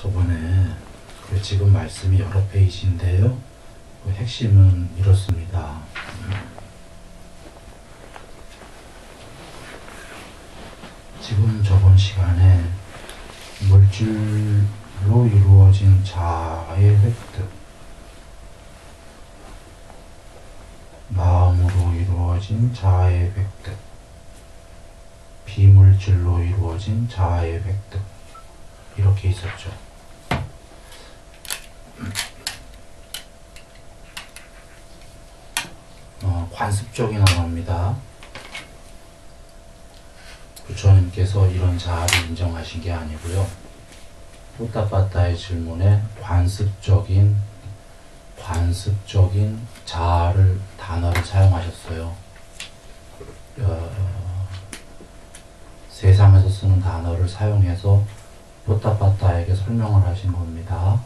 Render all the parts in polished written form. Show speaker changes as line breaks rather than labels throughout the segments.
저번에 지금 말씀이 여러 페이지인데요. 핵심은 이렇습니다. 지금 저번 시간에 물질로 이루어진 자아의 획득, 마음으로 이루어진 자아의 획득, 비물질로 이루어진 자아의 획득, 이렇게 있었죠. 관습적인 언어입니다. 부처님께서 이런 자아를 인정하신 게 아니고요. 뿌따빠따의 질문에 관습적인 자아를 단어를 사용하셨어요. 세상에서 쓰는 단어를 사용해서 뿌따빠따에게 설명을 하신 겁니다.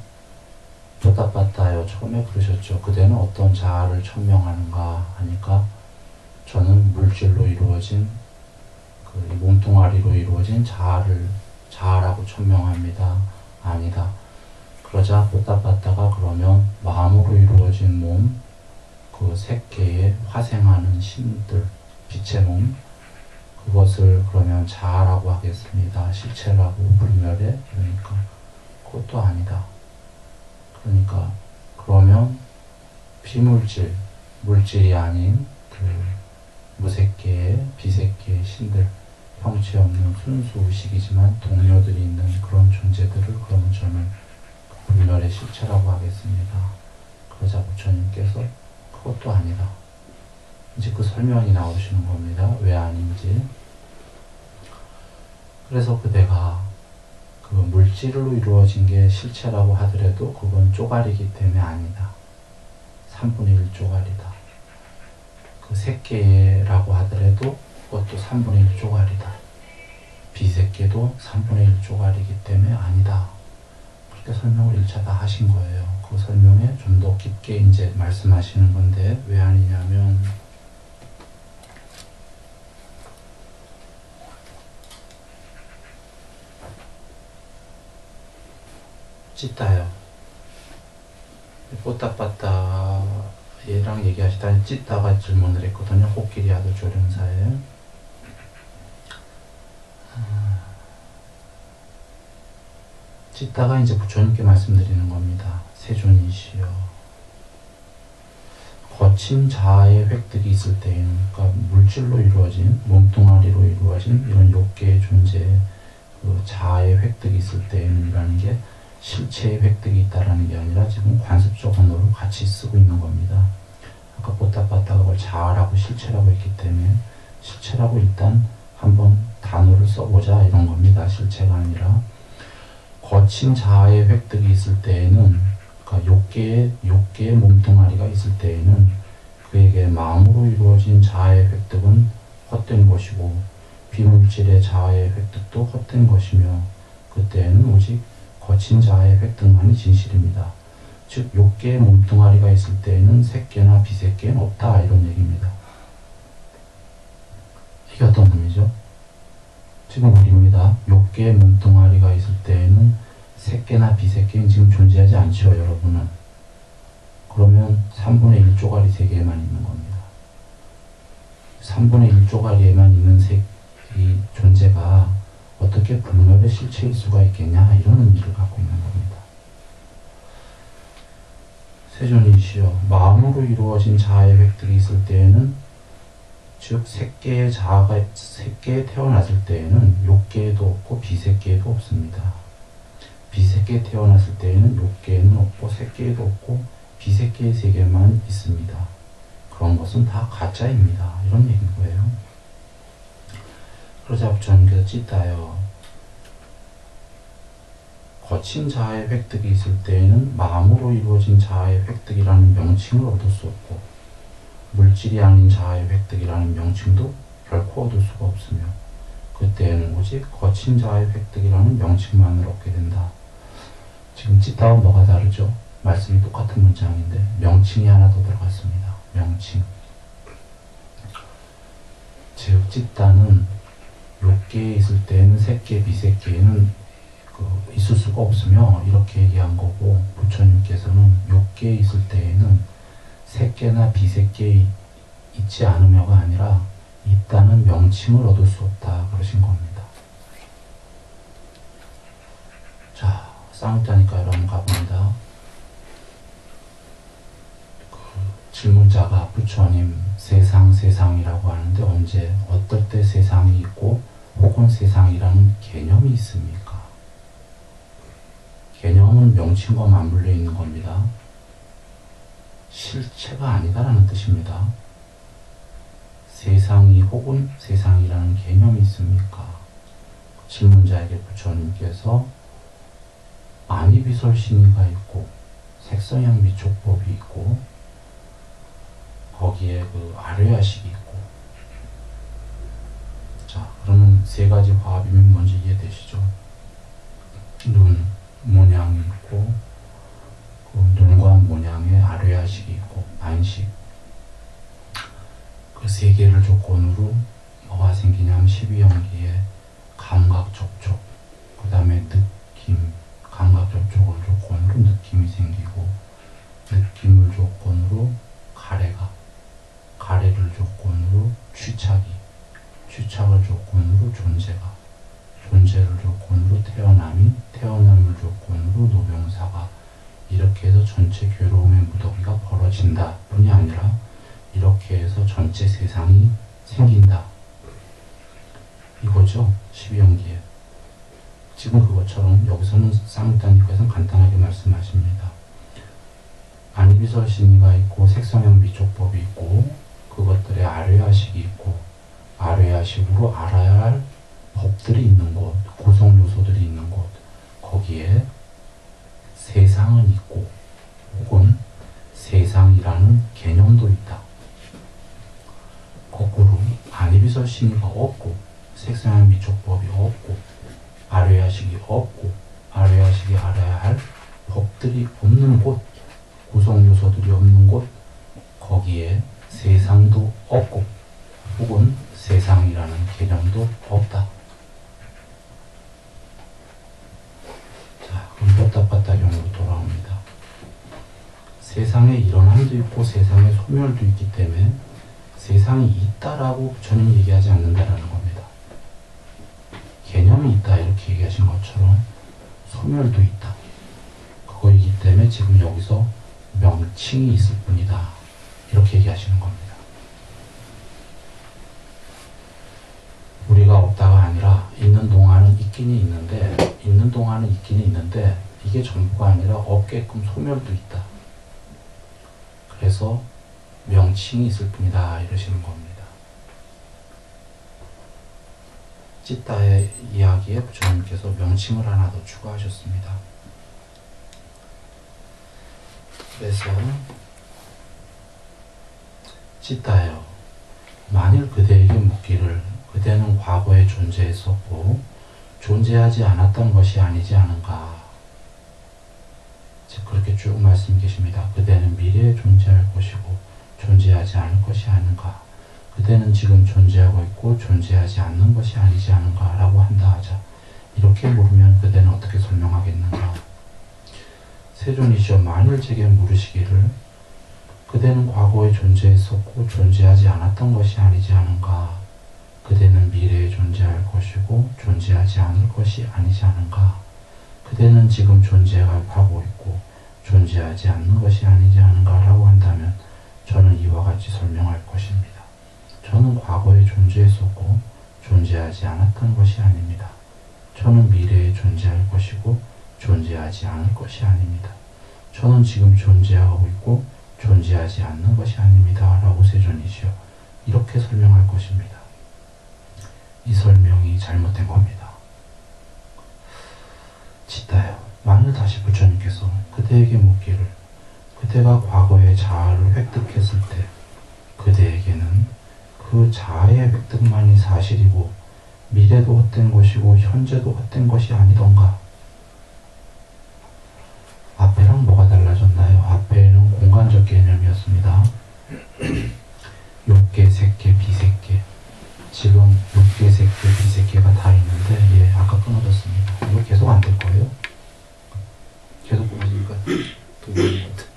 뿌따빠따요, 처음에 그러셨죠. 그대는 어떤 자아를 천명하는가 하니까 저는 물질로 이루어진 몸뚱아리로 이루어진 자아라고 천명합니다. 아니다. 그러자 뿌따빠따가 그러면 마음으로 이루어진 몸, 그 색계에 화생하는 신들, 빛의 몸, 그것을 그러면 자아라고 하겠습니다. 실체라고 불멸해? 그러니까 그것도 아니다. 그러니까 그러면 비물질, 물질이 아닌 무색계의, 비색계의 신들, 형체 없는 순수 의식이지만 동료들이 있는 그런 존재들을 그러면 저는 불멸의 실체라고 하겠습니다. 그러자 부처님께서 그것도 아니다. 이제 그 설명이 나오시는 겁니다. 왜 아닌지. 그래서 그대가 그 물질로 이루어진 게 실체라고 하더라도 그건 쪼가리이기 때문에 아니다. 3분의 1 쪼가리다. 그 색계라고 하더라도 그것도 3분의 1 쪼가리다. 비색계도 3분의 1 쪼가리이기 때문에 아니다. 그렇게 설명을 1차 다 하신 거예요. 그 설명에 좀 더 깊게 이제 말씀하시는 건데 왜 아니냐면 찌따요. 뿌따빠따 얘랑 얘기하시다니 찌따가 질문을 했거든요. 호끼리아도 조련사에. 찌따가 이제 부처님께 말씀드리는 겁니다. 세존이시여. 거친 자아의 획득이 있을 때에는, 그러니까 물질로 이루어진, 몸뚱아리로 이루어진 이런 욕계의 존재의 그 자아의 획득이 있을 때에는 이라는 게 실체의 획득이 있다라는 게 아니라 지금 관습적 언어로 같이 쓰고 있는 겁니다. 아까 뿌따빠따가 그걸 자아라고 실체라고 했기 때문에 실체라고 일단 한번 단어를 써보자 이런 겁니다. 실체가 아니라 거친 자아의 획득이 있을 때에는, 그러니까 욕계의 몸뚱아리가 있을 때에는 그에게 마음으로 이루어진 자아의 획득은 헛된 것이고 비물질의 자아의 획득도 헛된 것이며 그때에는 오직 거친 자아의 획득만이 진실입니다. 즉 욕계의 몸뚱아리가 있을 때에는 색계나 비색계는 없다 이런 얘기입니다. 이게 어떤 의미죠? 지금 우리입니다. 욕계의 몸뚱아리가 있을 때에는 색계나 비색계는 지금 존재하지 않죠, 여러분은. 그러면 3분의 1 쪼가리 세계에만 있는 겁니다. 3분의 1 쪼가리에만 있는 이 존재가 어떻게 불멸의 실체일 수가 있겠냐 이런 의미를 갖고 있는 겁니다. 세존이시여, 마음으로 이루어진 자아의 획득이 있을 때에는, 즉 색계에 태어났을 때에는 욕계에도 없고 비색계에도 없습니다. 비색계에 태어났을 때에는 욕계에는 없고 색계에도 없고 비색계의 세계만 있습니다. 그런 것은 다 가짜입니다. 이런 얘기인 거예요. 그러자 부처님께서 찌따요. 거친 자아의 획득이 있을 때에는 마음으로 이루어진 자아의 획득이라는 명칭을 얻을 수 없고 물질이 아닌 자아의 획득이라는 명칭도 결코 얻을 수가 없으며 그때에는 오직 거친 자아의 획득이라는 명칭만을 얻게 된다. 지금 찌따와 뭐가 다르죠? 말씀이 똑같은 문장인데 명칭이 하나 더 들어갔습니다. 명칭. 즉 찌따는 욕계에 있을 때에는 색계, 비색계에는 그 있을 수가 없으며 이렇게 얘기한 거고, 부처님께서는 욕계에 있을 때에는 색계나 비색계에 있지 않으며가 아니라 있다는 명칭을 얻을 수 없다 그러신 겁니다. 자, 쌍따니까 여러분 가봅니다. 질문자가 부처님 세상이라고 하는데 언제 어떨 때 세상이 있고 혹은 세상이라는 개념이 있습니까? 개념은 명칭과 맞물려 있는 겁니다. 실체가 아니다라는 뜻입니다. 세상이 혹은 세상이라는 개념이 있습니까? 질문자에게 부처님께서 아니비설신이가 있고 색성향 미촉법이 있고 거기에 아뢰야식이 있고, 자 그러면 세 가지 화합이면 뭔지 이해되시죠? 눈 모양이 있고 그 눈과 모양에 아뢰야식이 있고 안식, 그 세 개를 조건으로 뭐가 생기냐면 12연기에 감각 접촉, 그 다음에 느낌, 감각 접촉을 조건으로 느낌이 생기고, 느낌을 조건으로 가래를 조건으로 취착이, 취착을 조건으로 존재를 조건으로 태어남을 조건으로 노병사가, 이렇게 해서 전체 괴로움의 무더기가 벌어진다 뿐이 아니라 이렇게 해서 전체 세상이 생긴다 이거죠. 12연기에 지금 그것처럼 여기서는 쌍따니께서는 간단하게 말씀하십니다. 아니비설신이가 있고 색성향 미촉법이 있고 그것들의 아뢰야식이 있고 아뢰야식으로 알아야 할 법들이 있는 곳, 구성 요소들이 있는 곳, 거기에 세상은 있고 혹은 세상이라는 개념도 있다. 거꾸로 아니비설신이가 없고 색성향 미촉법이 없고 아뢰야식이 없고 아뢰야식이 알아야 할 법들이 없는 곳, 구성 요소들이 없는 곳, 거기에 세상도 없고 혹은 세상이라는 개념도 없다. 자, 그럼 뼈다빠따경으로 돌아옵니다. 세상에 일어남도 있고 세상에 소멸도 있기 때문에 세상이 있다라고 부처님 얘기하지 않는다라는 겁니다. 개념이 있다 이렇게 얘기하신 것처럼 소멸도 있다. 그거이기 때문에 지금 여기서 명칭이 있을 뿐이다 이렇게 얘기하시는 겁니다. 우리가 없다가 아니라 있는 동안은 있기는 있는데 이게 전부가 아니라 없게끔 소멸도 있다. 그래서 명칭이 있을 뿐이다 이러시는 겁니다. 찌따의 이야기에 부처님께서 명칭을 하나 더 추가하셨습니다. 그래서 찌따여, 만일 그대에게 묻기를 그대는 과거에 존재했었고 존재하지 않았던 것이 아니지 않은가. 즉 그렇게 쭉 말씀 계십니다. 그대는 미래에 존재할 것이고 존재하지 않을 것이 아닌가. 그대는 지금 존재하고 있고 존재하지 않는 것이 아니지 않은가 라고 한다 하자. 이렇게 물으면 그대는 어떻게 설명하겠는가. 세존이시여, 만일 제게 물으시기를 그대는 과거에 존재했었고 존재하지 않았던 것이 아니지 않은가. 그대는 미래에 존재할 것이고 존재하지 않을 것이 아니지 않은가. 그대는 지금 존재하고 있고 존재하지 않는 것이 아니지 않은가 라고 한다면 저는 이와 같이 설명할 것입니다. 저는 과거에 존재했었고 존재하지 않았던 것이 아닙니다. 저는 미래에 존재할 것이고 존재하지 않을 것이 아닙니다. 저는 지금 존재하고 있고 존재하지 않는 것이 아닙니다. 라고 세존이시여 이렇게 설명할 것입니다. 이 설명이 잘못된 겁니다. 찌따여, 만일 다시 부처님께서 그대에게 묻기를 그대가 과거의 자아를 획득했을 때 그대에게는 그 자아의 획득만이 사실이고 미래도 헛된 것이고 현재도 헛된 것이 아니던가. 앞에랑 뭐가 달라졌나요? 앞에는 공간적 개념이었습니다. 욕계, 색계, 비색계. 지금 욕계, 색계, 비색계가 다 있는데 아까 끊어졌습니다. 이거 계속 안 될 거예요. 부분이거든.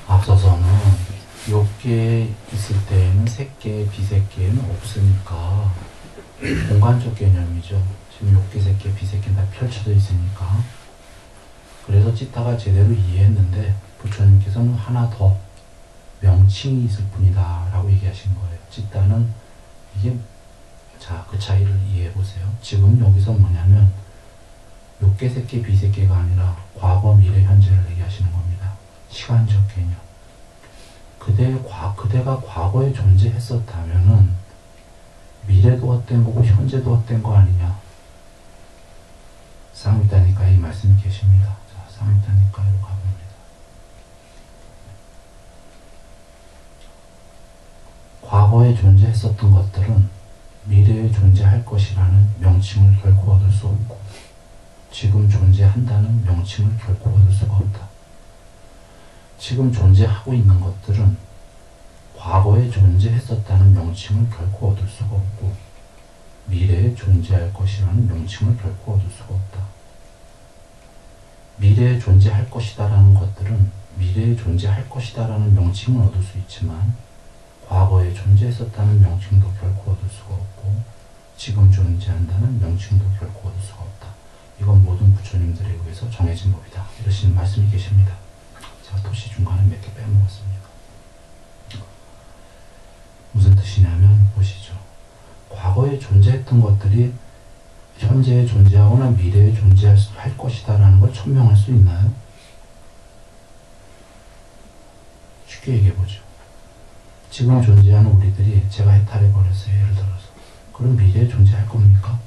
앞서서는 요게 있을 때에는 새끼, 비새끼는 없으니까 공간적 개념이죠. 지금 요게, 새끼, 비새끼는 다 펼쳐져 있으니까. 그래서 찌따가 제대로 이해했는데 부처님께서는 하나 더 명칭이 있을 뿐이다 라고 얘기하신 거예요. 찌따는 이게, 자, 그 차이를 이해해 보세요. 지금 여기서 뭐냐면 요게, 새끼, 비새끼가 아니라 과거, 미래, 현재를 얘기하시는 겁니다. 시간적 개념. 그대가 과거에 존재했었다면은 미래도 헛된 거고 현재도 헛된 거 아니냐. 쌍미다니까에 이 말씀이 계십니다. 자, 쌍미다니까로 가봅니다. 과거에 존재했었던 것들은 미래에 존재할 것이라는 명칭을 결코 얻을 수 없고 지금 존재한다는 명칭을 결코 얻을 수가 없다. 지금 존재하고 있는 것들은 과거에 존재했었다는 명칭을 결코 얻을 수가 없고 미래에 존재할 것이라는 명칭을 결코 얻을 수가 없다. 미래에 존재할 것이다라는 것들은 미래에 존재할 것이다라는 명칭을 얻을 수 있지만 과거에 존재했었다는 명칭도 결코 얻을 수가 없고 지금 존재한다는 명칭도 결코 얻을 수가 없다. 이건 모든 부처님들에 의해서 정해진 법이다. 이러시는 말씀이 계십니다. 제가 토시 중간에 몇 개 빼먹었습니다. 무슨 뜻이냐면 보시죠. 과거에 존재했던 것들이 현재에 존재하거나 미래에 존재할 것이다 라는 걸 천명할 수 있나요? 쉽게 얘기해보죠. 지금 존재하는 우리들이 제가 해탈해버렸어요. 예를 들어서. 그럼 미래에 존재할 겁니까?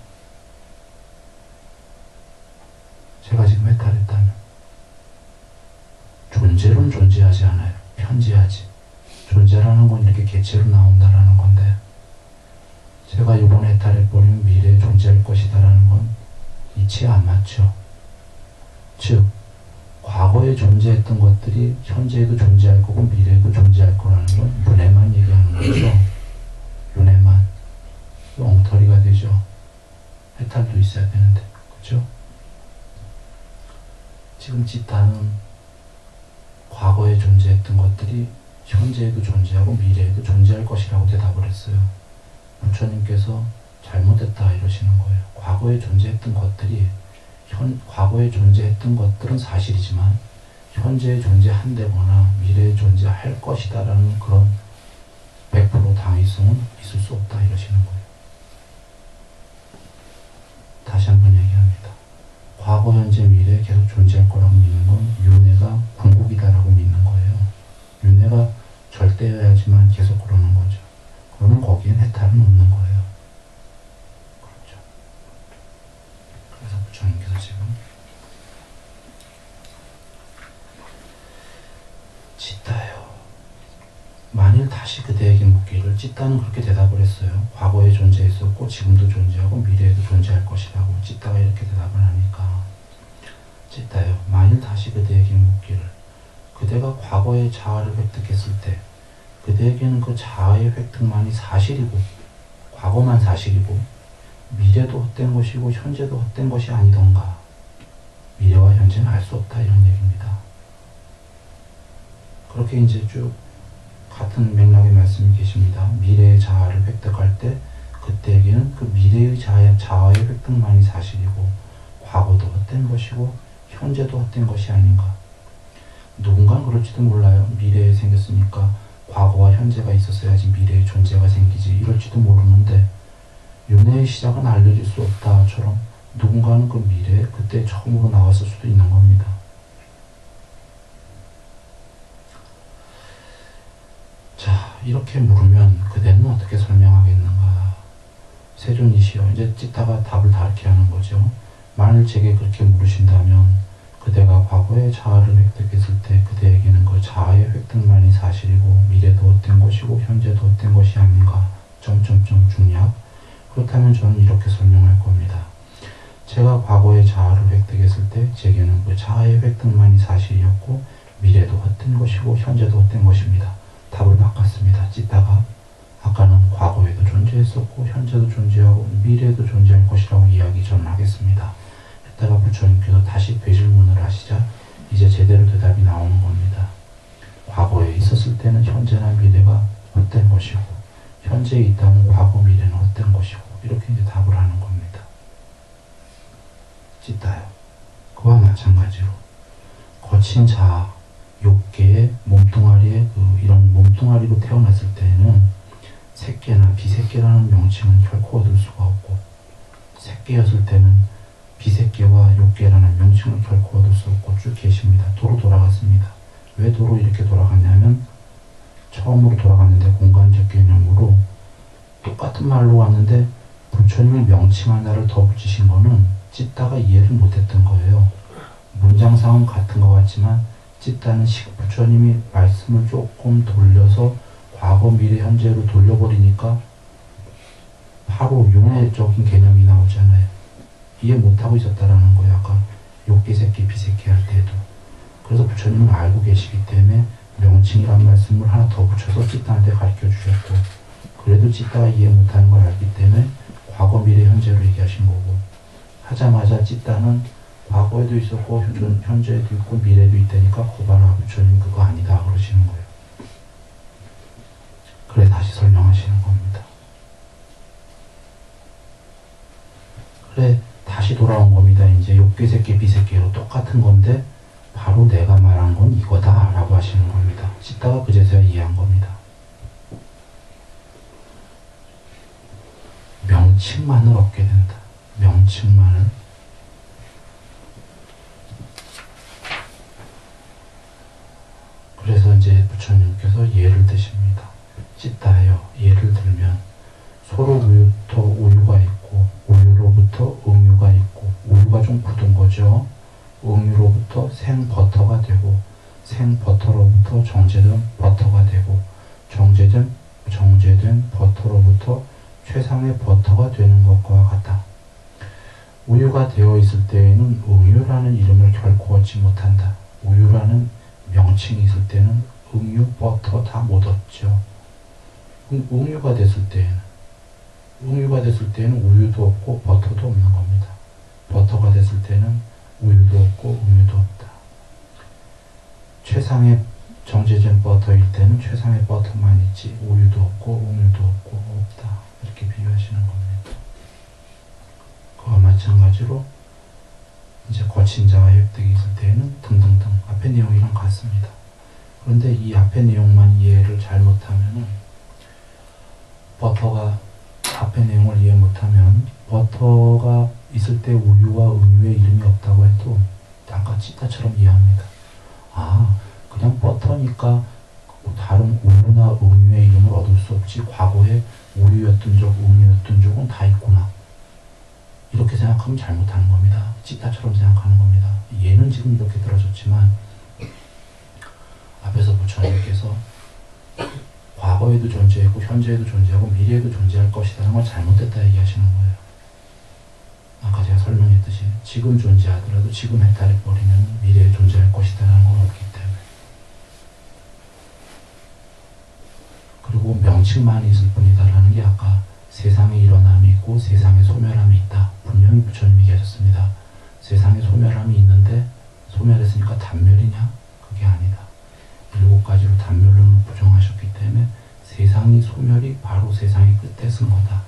제가 지금 해탈했다면 존재로는 존재하지 않아요. 현재하지. 존재라는 건 이렇게 개체로 나온다라는 건데 제가 이번에 해탈해버리면 미래에 존재할 것이다라는 건 이치에 안 맞죠. 즉 과거에 존재했던 것들이 현재에도 존재할 거고 미래에도 존재할 거라는 건 윤회만 얘기하는 거죠. 윤회만. 엉터리가 되죠. 해탈도 있어야 되는데. 그렇죠? 지금 찌따는 과거에 존재했던 것들이 현재에도 존재하고 미래에도 존재할 것이라고 대답을 했어요. 부처님께서 잘못했다 이러시는 거예요. 과거에 존재했던 것들이 과거에 존재했던 것들은 사실이지만 현재에 존재한다거나 미래에 존재할 것이다 라는 그런 100% 당위성은 있을 수 없다 이러시는 거예요. 다시 한번 얘기합니다. 과거, 현재, 미래에 계속 존재할 거라고 믿는 건 윤회가 궁극이다라고 믿는 거예요. 윤회가 절대여야지만 계속 그러는 거죠. 그러면 거기엔 해탈은 없는 거예요. 그렇죠. 그래서 부처님께서 지금 찌따요. 만일 다시 그대에게 묻기를 찌따는 그렇게 대답을 했어요. 과거에 존재했었고 지금도 존재하고 미래에도 존재할 것이라고 찌따가 이렇게 대답을 하니까 찌따요. 만일 다시 그대에게 묻기를 그대가 과거의 자아를 획득했을 때 그대에게는 그 자아의 획득만이 사실이고 과거만 사실이고 미래도 헛된 것이고 현재도 헛된 것이 아니던가. 미래와 현재는 알 수 없다 이런 얘기입니다. 그렇게 이제 쭉 같은 맥락의 말씀이 계십니다. 미래의 자아를 획득할 때 그때에게는 그 미래의 자아의 획득만이 사실이고 과거도 헛된 것이고 현재도 헛된 것이 아닌가. 누군가는 그럴지도 몰라요. 미래에 생겼으니까 과거와 현재가 있었어야지 미래의 존재가 생기지 이럴지도 모르는데 윤회의 시작은 알려질 수 없다처럼 누군가는 그 미래에 그때 처음으로 나왔을 수도 있는 겁니다. 자, 이렇게 물으면 그대는 어떻게 설명하겠는가. 세존이시여. 이제 찌따가 답을 다르게 하는 거죠. 만일 제게 그렇게 물으신다면 그대가 과거의 자아를 획득했을 때 그대에게는 그 자아의 획득만이 사실이고 미래도 헛된 것이고 현재도 헛된 것이 아닌가. 중략. 그렇다면 저는 이렇게 설명할 겁니다. 제가 과거에 자아를 획득했을 때 제게는 그 자아의 획득만이 사실이었고 미래도 헛된 것이고 현재도 헛된 것입니다. 답을 바꿨습니다. 찢다가 아까는 과거에도 존재했었고 현재도 존재하고 미래도 존재할 것이라고 이야기 전하겠습니다. 했다가 부처님께서 다시 되질문을 하시자 이제 제대로 대답이 나오는 겁니다. 과거에 있었을 때는 현재나 미래가 헛된 것이고 현재에 있다면 과거 미래는 헛된 것이고 이렇게 이제 답을 하는 겁니다. 찢다요. 그와 마찬가지로 거친 자아, 욕계의 몸뚱아리에 이런 몸뚱아리로 태어났을 때는 새끼나 비새끼라는 명칭은 결코 얻을 수가 없고 새끼였을 때는 비새끼와 욕계라는 명칭을 결코 얻을 수 없고 쭉 계십니다. 도로 돌아갔습니다. 왜 도로 이렇게 돌아갔냐면 처음으로 돌아갔는데 공간적 개념으로 똑같은 말로 왔는데 부처님이 명칭 하나를 더 붙이신 거는 찢다가 이해를 못했던 거예요. 문장상은 같은 것 같지만 찢다는 부처님이 말씀을 조금 돌려서 과거, 미래, 현재로 돌려버리니까 바로 윤회적인 개념이 나오잖아요. 이해 못하고 있었다라는 거예요. 아까 욕계 새끼, 비새끼 할 때도. 그래서 부처님은 알고 계시기 때문에 명칭이란 말씀을 하나 더 붙여서 찢다한테 가르쳐 주셨고 그래도 찢다가 이해 못하는 걸 알기 때문에 과거, 미래, 현재로 얘기하신 거고 하자마자 찢다는 과거에도 있었고 현재에도 있고 미래도 있다니까 거봐라 부처님 그거 아니다 그러시는 거예요. 그래 다시 설명하시는 겁니다. 그래 다시 돌아온 겁니다. 이제 욕계 새끼 비새끼로 똑같은 건데 바로 내가 말한 건 이거다 라고 하시는 겁니다. 찢다가 그제서야 이해한 겁니다. 명칭만을 얻게 된다. 명칭만을. 그래서 이제 부처님께서 예를 드십니다. 찢다요. 예를 들면 소로부터 우유가 있고 우유로부터 응유가 있고 우유가 좀 굳은 거죠. 응유로부터 생버터가 되고 생버터로부터 정제된 버터가 되고 정제된 버터로부터 최상의 버터가 되는 것과 같다. 우유가 되어 있을 때에는 응유라는 이름을 결코 얻지 못한다. 우유라는 명칭이 있을 때는 응유, 버터 다 못 얻죠. 응유가 됐을 때는 우유도 없고 버터도 없는 겁니다. 버터가 됐을 때는 우유도 없고 응유도 없다. 최상의 정제된 버터일 때는 최상의 버터만 있지 우유도 없고 응유도 없고 없다. 이렇게 비유하시는 겁니다. 그와 마찬가지로 이제 거친 자아 획득이 있을 때는 등등등 앞에 내용이랑 같습니다. 그런데 이 앞에 내용만 이해를 잘못하면은 버터가 앞에 내용을 이해 못하면 버터가 있을 때 우유와 응유의 이름이 없다고 해도 아까 찢다처럼 이해합니다. 아 그냥 버터니까 다른 우유나 응유의 이름을 얻을 수 없지 과거에 우유였던 적, 응유였던 적은 다 있구나. 이렇게 생각하면 잘못하는 겁니다. 찢다처럼 생각하는 겁니다. 얘는 지금 이렇게 들어졌지만 앞에서 부처님께서 과거에도 존재하고 현재에도 존재하고 미래에도 존재할 것이라는 걸 잘못됐다 얘기하시는 거예요. 아까 제가 설명했듯이 지금 존재하더라도 지금 해탈해버리면 미래에 존재할 것이라는 건 없기 때문에 그리고 명칭만 있을 뿐이다라는 게 아까 세상에 일어남이 있고 세상에 소멸함이 있다. 분명히 부처님이 얘기하셨습니다. 세상에 소멸함이 있는데 소멸했으니까 단멸이냐? 그게 아니다. 7가지로 단멸론을 부정하셨기 때문에 세상이 소멸이 바로 세상의 끝에 쓴 거다.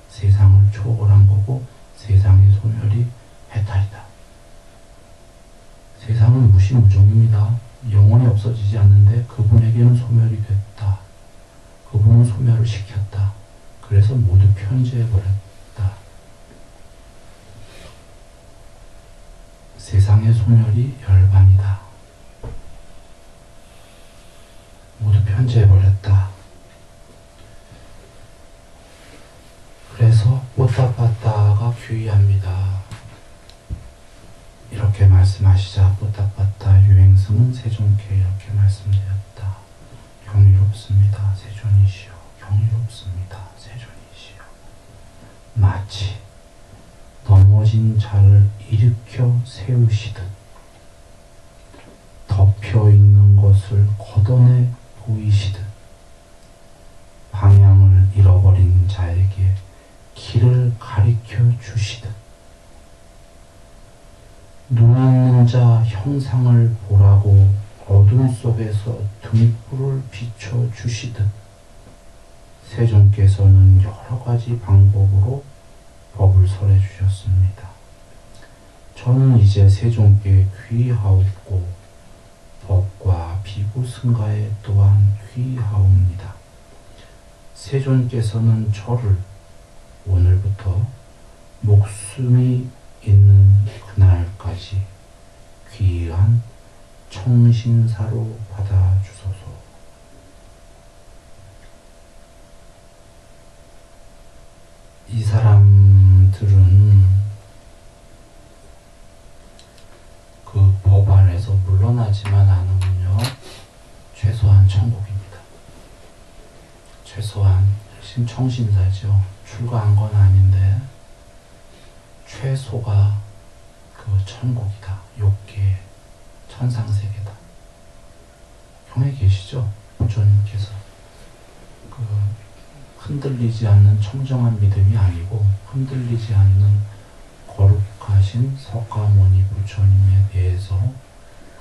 세상을 초월한 거고 세상의 소멸이 해탈이다. 세상은 무시무종입니다. 영원히 없어지지 않는데 그분에게는 소멸이 됐다. 그분은 소멸을 시켰다. 그래서 모두 편지해버렸다. 세상의 소멸이 열반이다. 모두 편지해버렸다. 그래서 뽀따빠따가 귀의합니다. 이렇게 말씀하시자 뽀따빠따 유행승은 세존께 이렇게 말씀드렸다. 경이롭습니다. 세존이시여. 경이롭습니다. 세존이시여. 마치 넘어진 자를 일으켜 세우시듯 덮여 있는 것을 걷어내 보이시듯 방향을 잃어버린 자에게 길을 가리켜 주시듯 눈 있는 자 형상을 보라고 어둠 속에서 등불을 비춰 주시듯 세존께서는 여러 가지 방법으로 법을 설해 주셨습니다. 저는 이제 세존께 귀하옵고 법과 비구 승가에 또한 귀하옵니다. 세존께서는 저를 오늘부터 목숨이 있는 그날까지 귀한 청신사로 받아주소서. 이 사람들은 그 법 안에서 물러나지만 않으면요 최소한 천국입니다. 최소한 지금 청신사죠. 출가한 건 아닌데 최소가 그 천국이다. 욕계 천상세계다. 경에 계시죠? 부처님께서 그 흔들리지 않는 청정한 믿음이 아니고 흔들리지 않는 거룩하신 석가모니 부처님에 대해서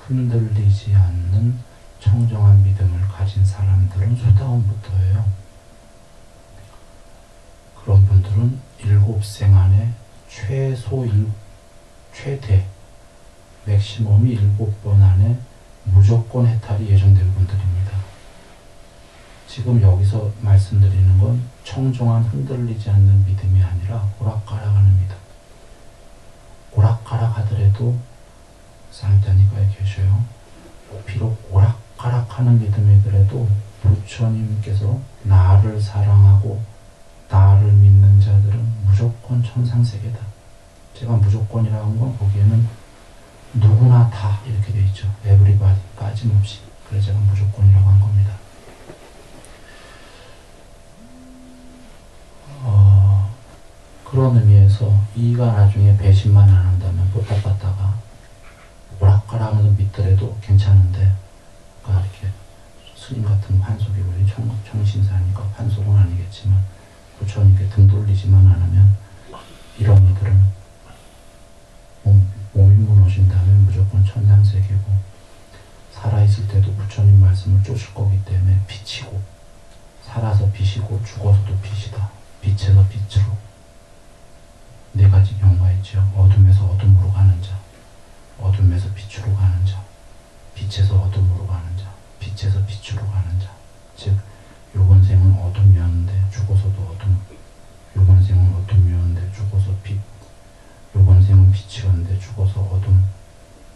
흔들리지 않는 청정한 믿음을 가진 사람들은 수다원부터예요. 그런 분들은 일곱생 안에 최대 맥시멈이 7번 안에 무조건 해탈이 예정된 분들입니다. 지금 여기서 말씀드리는 건 청정한 흔들리지 않는 믿음이 아니라 오락가락하는 믿음. 오락가락 하더라도 쌍따니까에 계셔요. 비록 오락가락하는 믿음이더라도 부처님께서 나를 사랑하고 나를 믿는 자들은 무조건 천상세계다. 제가 무조건이라고 한 건 거기에는 누구나 다 이렇게 돼 있죠. 에브리바디 빠짐없이. 그래서 제가 무조건이라고 한 겁니다. 그런 의미에서 이가 나중에 배신만 안 한다면 뽀딱받다가 오락가락하면서 믿더라도 괜찮은데, 그러니까 이렇게 스님 같은 환속이 우리 청신사니까 환속은 아니겠지만 부처님께 등 돌리지만 않으면 이런 이들은 몸이 무너진다면 무조건 천상세계고, 살아있을 때도 부처님 말씀을 쫓을 거기 때문에 빛이고, 살아서 빛이고 죽어서도 빛이다. 빛에서 빛으로. 네 가지 경우가 있죠. 어둠에서 어둠으로 가는 자, 어둠에서 빛으로 가는 자, 빛에서 어둠으로 가는 자, 빛에서 빛으로 가는 자. 즉 요번 생은 어둠이었는데 죽어서도 어둠, 요번 생은 어둠이었는데 죽어서 빛, 요번 생은 빛이었는데 죽어서 어둠,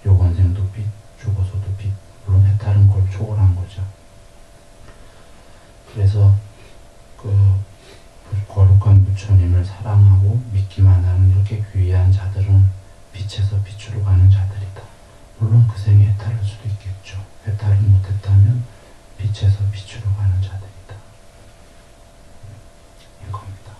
요번 생도 빛, 죽어서도 빛. 물론 해탈은 그걸 초월한 거죠. 그래서 그 거룩한 부처님을 사랑하고 믿기만 하는 이렇게 귀한 자들은 빛에서 빛으로 가는 자들이다. 물론 그 생에 해탈할 수도 있겠죠. 해탈을 못했다면 빛에서 빛으로 가는 자들이다. 이겁니다.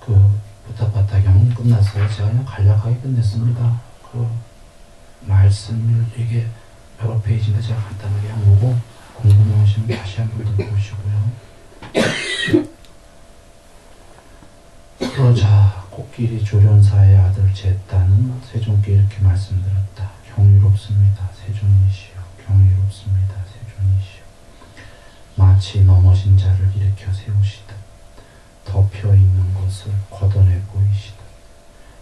그 부타바타경은 끝났어요. 제가 그냥 간략하게 끝냈습니다. 그 말씀을 이게 여러 페이지인데 제가 간단하게 한 거고, 궁금하시면 다시 한번 더 보시고요. 그러자 코끼리 조련사의 아들 제따는 세존께 이렇게 말씀드렸다. 경이롭습니다. 세존이시여. 경이롭습니다. 세존이시여. 마치 넘어진 자를 일으켜 세우시듯 덮여 있는 것을 걷어내 보이시듯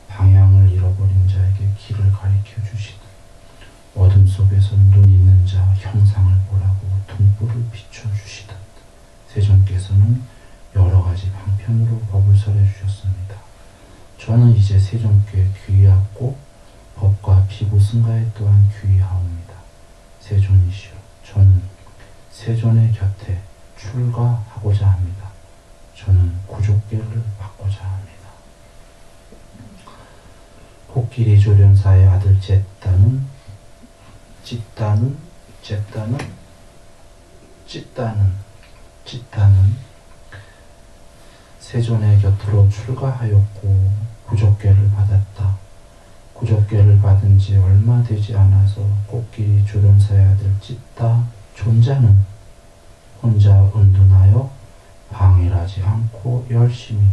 방향을 잃어버린 자에게 길을 가리켜 주시듯 어둠 속에서 눈 있는 자 형상을 보라고 등불을 비춰주시듯 세존께서는 여러 가지 방편으로 법을 설해 주셨습니다. 저는 이제 세존께 귀하고 법과 비구 승가에 또한 귀하옵니다. 세존이시여, 저는 세존의 곁에 출가하고자 합니다. 저는 구족계를 받고자 합니다. 코끼리 조련사의 아들 찢다는 세존의 곁으로 출가하였고 구족계를 받았다. 구족계를 받은 지 얼마 되지 않아서 코끼리 조련사의 아들 찢다 존자는 혼자 은둔하여 방일하지 않고 열심히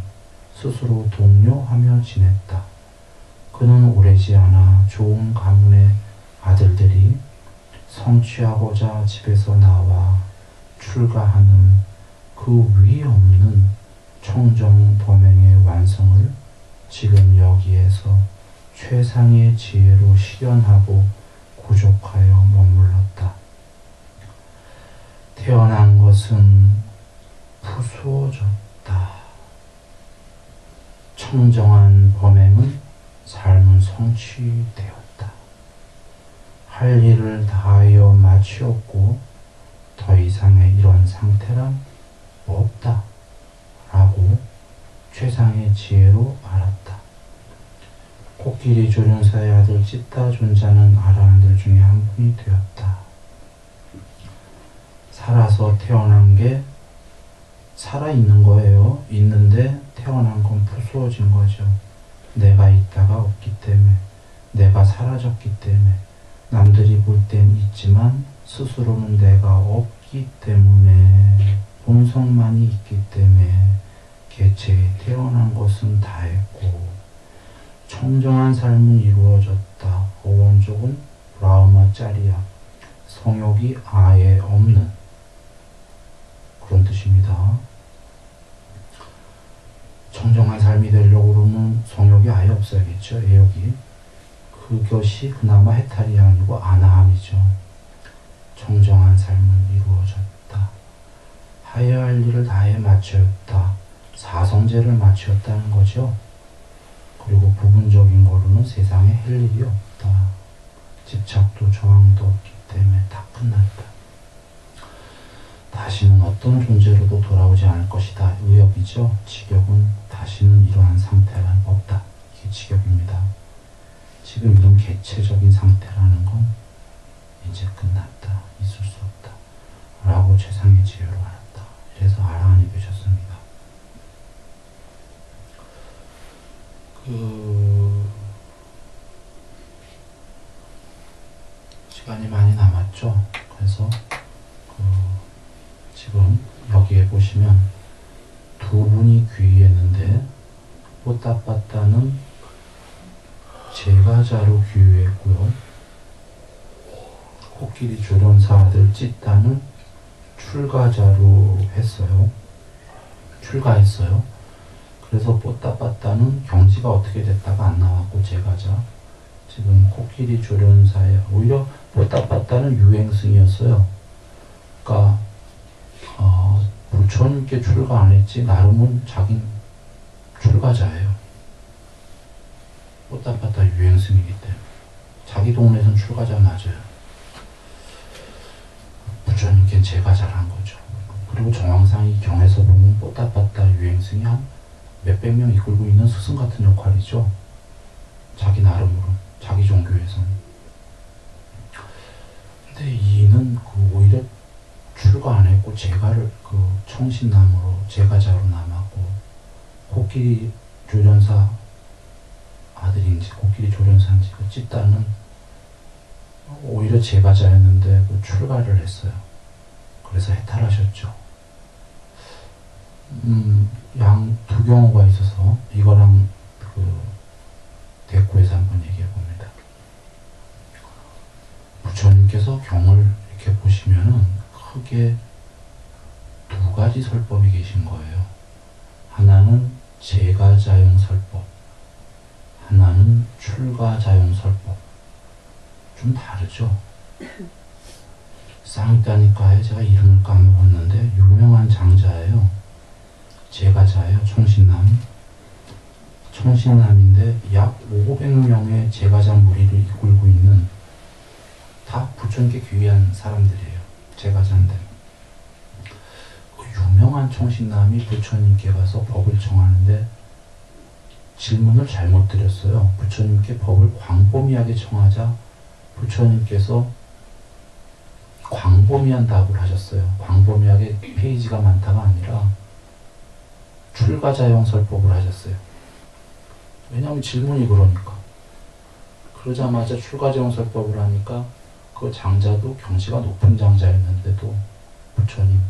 스스로 독려하며 지냈다. 그는 오래지 않아 좋은 가문의 아들들이 성취하고자 집에서 나와 출가하는 그 위 없는 청정 범행의 완성을 지금 여기에서 최상의 지혜로 실현하고 구족하여 머물렀다. 태어난 것은 푸수어졌다. 청정한 범행은 삶은 성취되었다. 할 일을 다하여 마치었고 더 이상의 이런 상태란 없다 라고 최상의 지혜로 알았다. 코끼리 조련사의 아들 찢다 존자는 아라한들 중에 한 분이 되었다. 살아서 태어난 게 살아있는 거예요. 있는데 태어난 건 푸수어진 거죠. 내가 있다가 없기 때문에, 내가 사라졌기 때문에, 남들이 볼 땐 있지만 스스로는 내가 없기 때문에, 본성만이 있기 때문에 개체에 태어난 것은 다 했고 청정한 삶은 이루어졌다. 어원족은 브라흐마짜리야. 성욕이 아예 없는 그런 뜻입니다. 청정한 삶이 되려고 그러면 성욕이 아예 없어야겠죠. 애욕이. 그것이 그나마 해탈이 아니고 아나함이죠. 청정한 삶은 이루어졌다. 하여야 할 일을 다해 마쳤다. 사성제를 마쳤다는 거죠. 그리고 부분적인 거로는 세상에 할 일이 없다. 집착도 저항도 없기 때문에 다 끝났다. 다시는 어떤 존재로도 돌아오지 않을 것이다. 의역이죠. 직역은 다시는 이러한 상태란 없다. 이게 직역입니다. 지금 이런 개체적인 상태라는 건 이제 끝났다. 있을 수 없다. 라고 최상의 지혜로 알았다. 그래서 아라한이 되셨습니다. 시간이 많이 남았죠. 그래서 지금 여기에 보시면 두 분이 귀의했는데 뽀따빠따는 제가자로 귀의했고요. 코끼리 조련사 아들 찢다는 출가자로 출가했어요. 그래서 뽀따빠따는 경지가 어떻게 됐다가 안 나왔고 제가자. 지금 코끼리 조련사의 오히려 뽀따빠따는 유행승이었어요. 그러니까 부처님께 출가 안 했지 나름은 자긴 출가자예요. 뽀따빠따 유행승이기 때문에 자기 동네에선 출가자 맞아요. 부처님께 제가자란 거죠. 그리고 정황상 이 경에서 보면 뽀따빠따 유행승이 한 몇백 명 이끌고 있는 스승 같은 역할이죠. 자기 나름으로, 자기 종교에서는. 근데 이는 오히려 출가 안 했고 제가를 청신남으로 제가자로 남았고 코끼리 조련사 아들인지 코끼리 조련사인지 찢다는 오히려 제가자였는데 출가를 했어요. 그래서 해탈하셨죠. 양 두 경우가 있어서 이거랑 대꾸해서 한번 얘기해 봅니다. 부처님께서 경을 이렇게 보시면은 크게 두 가지 설법이 계신 거예요. 하나는 제가자용 설법, 하나는 출가자용 설법. 좀 다르죠? 쌍따니까에 제가 이름을 까먹었는데 유명한 장자예요. 제가자예요. 청신남인데 약 500명의 제가자 무리를 이끌고 있는 다 부처님께 귀한 사람들이에요. 제가자인데 그 유명한 청신남이 부처님께 가서 법을 정하는데 질문을 잘못 드렸어요. 부처님께 법을 광범위하게 청하자 부처님께서 광범위한 답을 하셨어요. 광범위하게 페이지가 많다가 아니라 출가자용설법을 하셨어요. 왜냐하면 질문이 그러니까. 그러자마자 출가자용설법을 하니까 그 장자도 경지가 높은 장자였는데도 부처님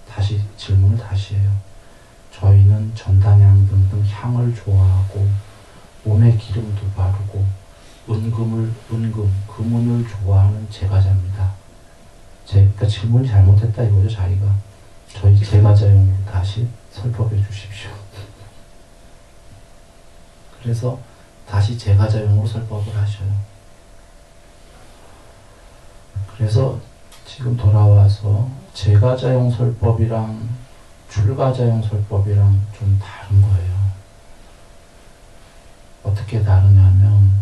다시 질문을 다시 해요. 저희는 전단향 등등 향을 좋아하고 몸에 기름도 바르고 금은을 좋아하는 제가자입니다. 그러니까 질문이 잘못했다 이거죠. 자기가. 저희 제가자용으로 다시 설법해 주십시오. 그래서 다시 제가자용으로 설법을 하셔요. 그래서 지금 돌아와서 제가자용 설법이랑 출가자용 설법이랑 좀 다른 거예요. 어떻게 다르냐면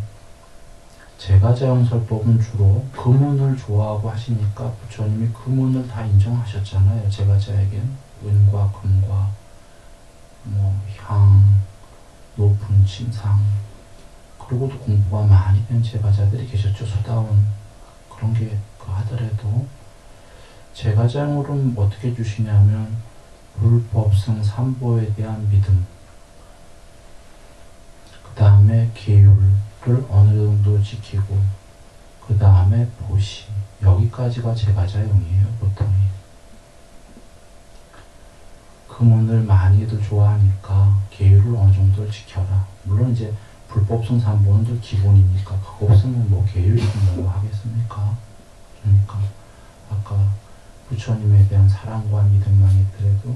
제가자용 설법은 주로 금운을 좋아하고 하시니까 부처님이 금운을 다 인정하셨잖아요. 제가자에겐 은과 금과 향, 높은 침상, 그리고도 공부가 많이 된 제가자들이 계셨죠. 수다원 그런 게 하더라도 제가자용으로는 어떻게 주시냐면 불법성 삼보에 대한 믿음, 그 다음에 계율을 어느 정도 지키고, 그 다음에 보시, 여기까지가 제가자용이에요. 보통이. 금운을 많이들 좋아하니까 계율을 어느 정도 지켜라. 물론 이제 불법성 삼보는 기본이니까 그거 없으면 뭐 계율이든 뭐 하겠습니까? 그러니까 아까 부처님에 대한 사랑과 믿음만 있더라도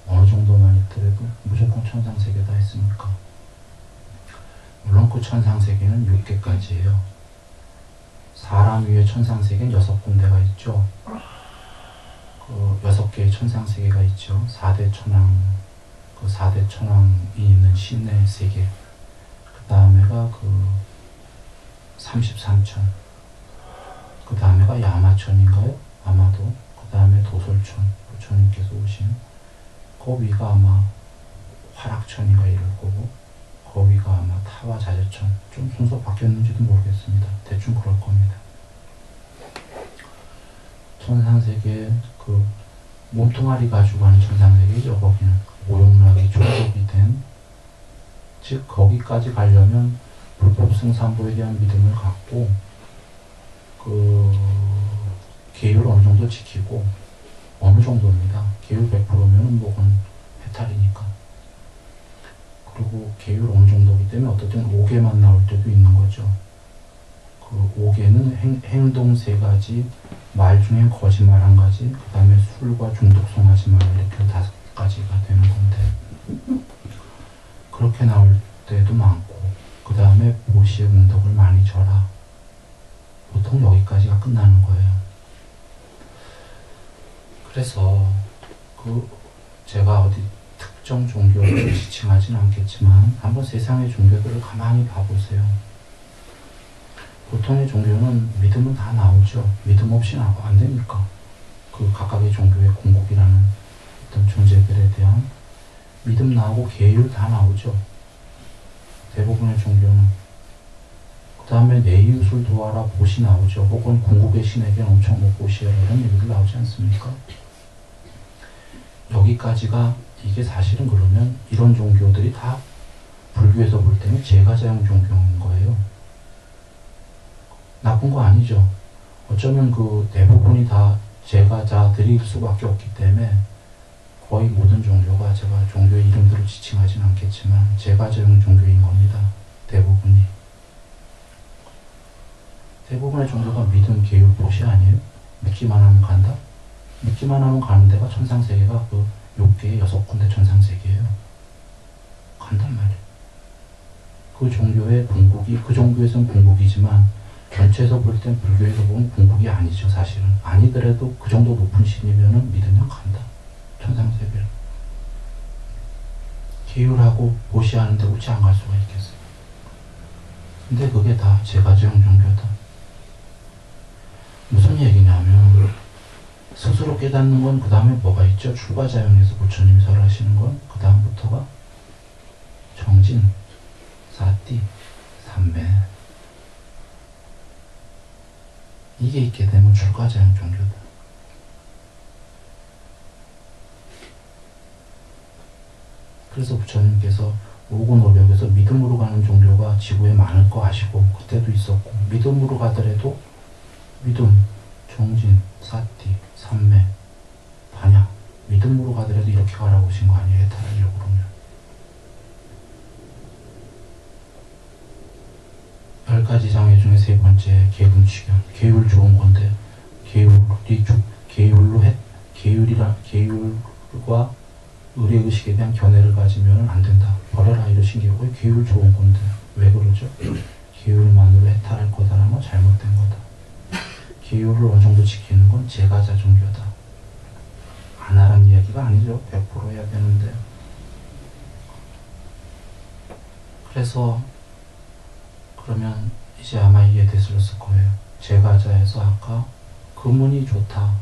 어느 정도만 있더라도 무조건 천상세계다 했습니까? 물론 그 천상세계는 6개까지예요. 사람 위에 천상세계는 6군데가 있죠. 그 6개의 천상세계가 있죠. 4대 천왕, 그 4대 천왕이 있는 신의 세계. 그 다음에가 그 33천. 그 다음에가 야마천인가요? 아마도. 그 다음에 도솔천, 부처님께서 오신. 그 위가 아마 화락천인가 이럴 거고, 그 위가 아마 타와자재천. 좀 순서 바뀌었는지도 모르겠습니다. 대충 그럴 겁니다. 천상세계 그 몸뚱아리 가지고 가는 천상세계죠. 거기는 오용락이 종속이 된, 즉 거기까지 가려면 불법승삼보에 대한 믿음을 갖고 그 계율 어느 정도 지키고, 어느 정도입니다. 계율 100%면은 뭐건 해탈이니까. 그리고 계율 어느 정도이기 때문에 어떨 때는 5개만 나올 때도 있는 거죠. 그 5개는 행동 3가지, 말 중엔 거짓말 1가지, 그 다음에 술과 중독성 하지 말라, 이렇게 5가지가 되는 건데, 그렇게 나올 때도 많고, 그 다음에 보시의 공덕을 많이 져라. 보통 여기까지가 끝나는 거예요. 그래서 제가 어디 특정 종교를 지칭하지는 않겠지만 한번 세상의 종교들을 가만히 봐보세요. 보통의 종교는 믿음은 다 나오죠. 믿음 없이는 안 됩니까? 그 각각의 종교의 공곡이라는 어떤 존재들에 대한 믿음 나오고 계율 다 나오죠. 대부분의 종교는. 그 다음에 내 이웃을 도와라, 보시 나오죠. 혹은 궁극의 신에게 엄청 못 보시라, 이런 얘기들 나오지 않습니까? 여기까지가, 이게 사실은 그러면 이런 종교들이 다 불교에서 볼 때는 제가자용 종교인 거예요. 나쁜 거 아니죠. 어쩌면 그 대부분이 다 제가자들일 수밖에 없기 때문에 거의 모든 종교가, 제가 종교의 이름들을 지칭하진 않겠지만 제가자용 종교인 겁니다. 대부분이. 대부분의 종교가 믿음, 계율, 보시 아니에요? 믿기만 하면 간다? 믿기만 하면 가는 데가 천상세계가 그 6개의 6군데 천상세계예요. 간단 말이에요. 그 종교의 궁극이, 그 종교에서는 궁극이지만 전체에서 볼 땐 불교에서 보면 궁극이 아니죠. 사실은. 아니더라도 그 정도 높은 신이면은 믿으면 간다. 천상세계를. 계율하고 보시하는데 어찌 안 갈 수가 있겠어요. 근데 그게 다 제가자용 종교다. 무슨 얘기냐면 스스로 깨닫는 건 그 다음에 뭐가 있죠? 출가자용에서 부처님이 설하시는 건 그 다음부터가 정진, 사띠, 삼매, 이게 있게 되면 출가자용 종교다. 그래서 부처님께서 오고 노력에서 믿음으로 가는 종교가 지구에 많을 거 아시고 그때도 있었고, 믿음으로 가더라도 믿음, 정진, 사티, 삼매, 반야, 믿음으로 가더라도 이렇게 가라고 오신 거 아니에요? 해탈하려고 그러면. 10가지 장애 중에 세 번째 계금취견. 계율 좋은 건데 계율과 의례의식에 대한 견해를 가지면 안 된다. 버려라 이러신 게 왜 계율 좋은 건데 왜 그러죠? 계율만으로 해탈할 거다라는 건 잘못된 거다. 계율을 어느 정도 지키는 건 제가자 종교다. 안 하란 이야기가 아니죠. 100% 해야 되는데. 그래서 그러면 이제 아마 이해되셨을 거예요. 제가자에서 아까 금운이 좋다.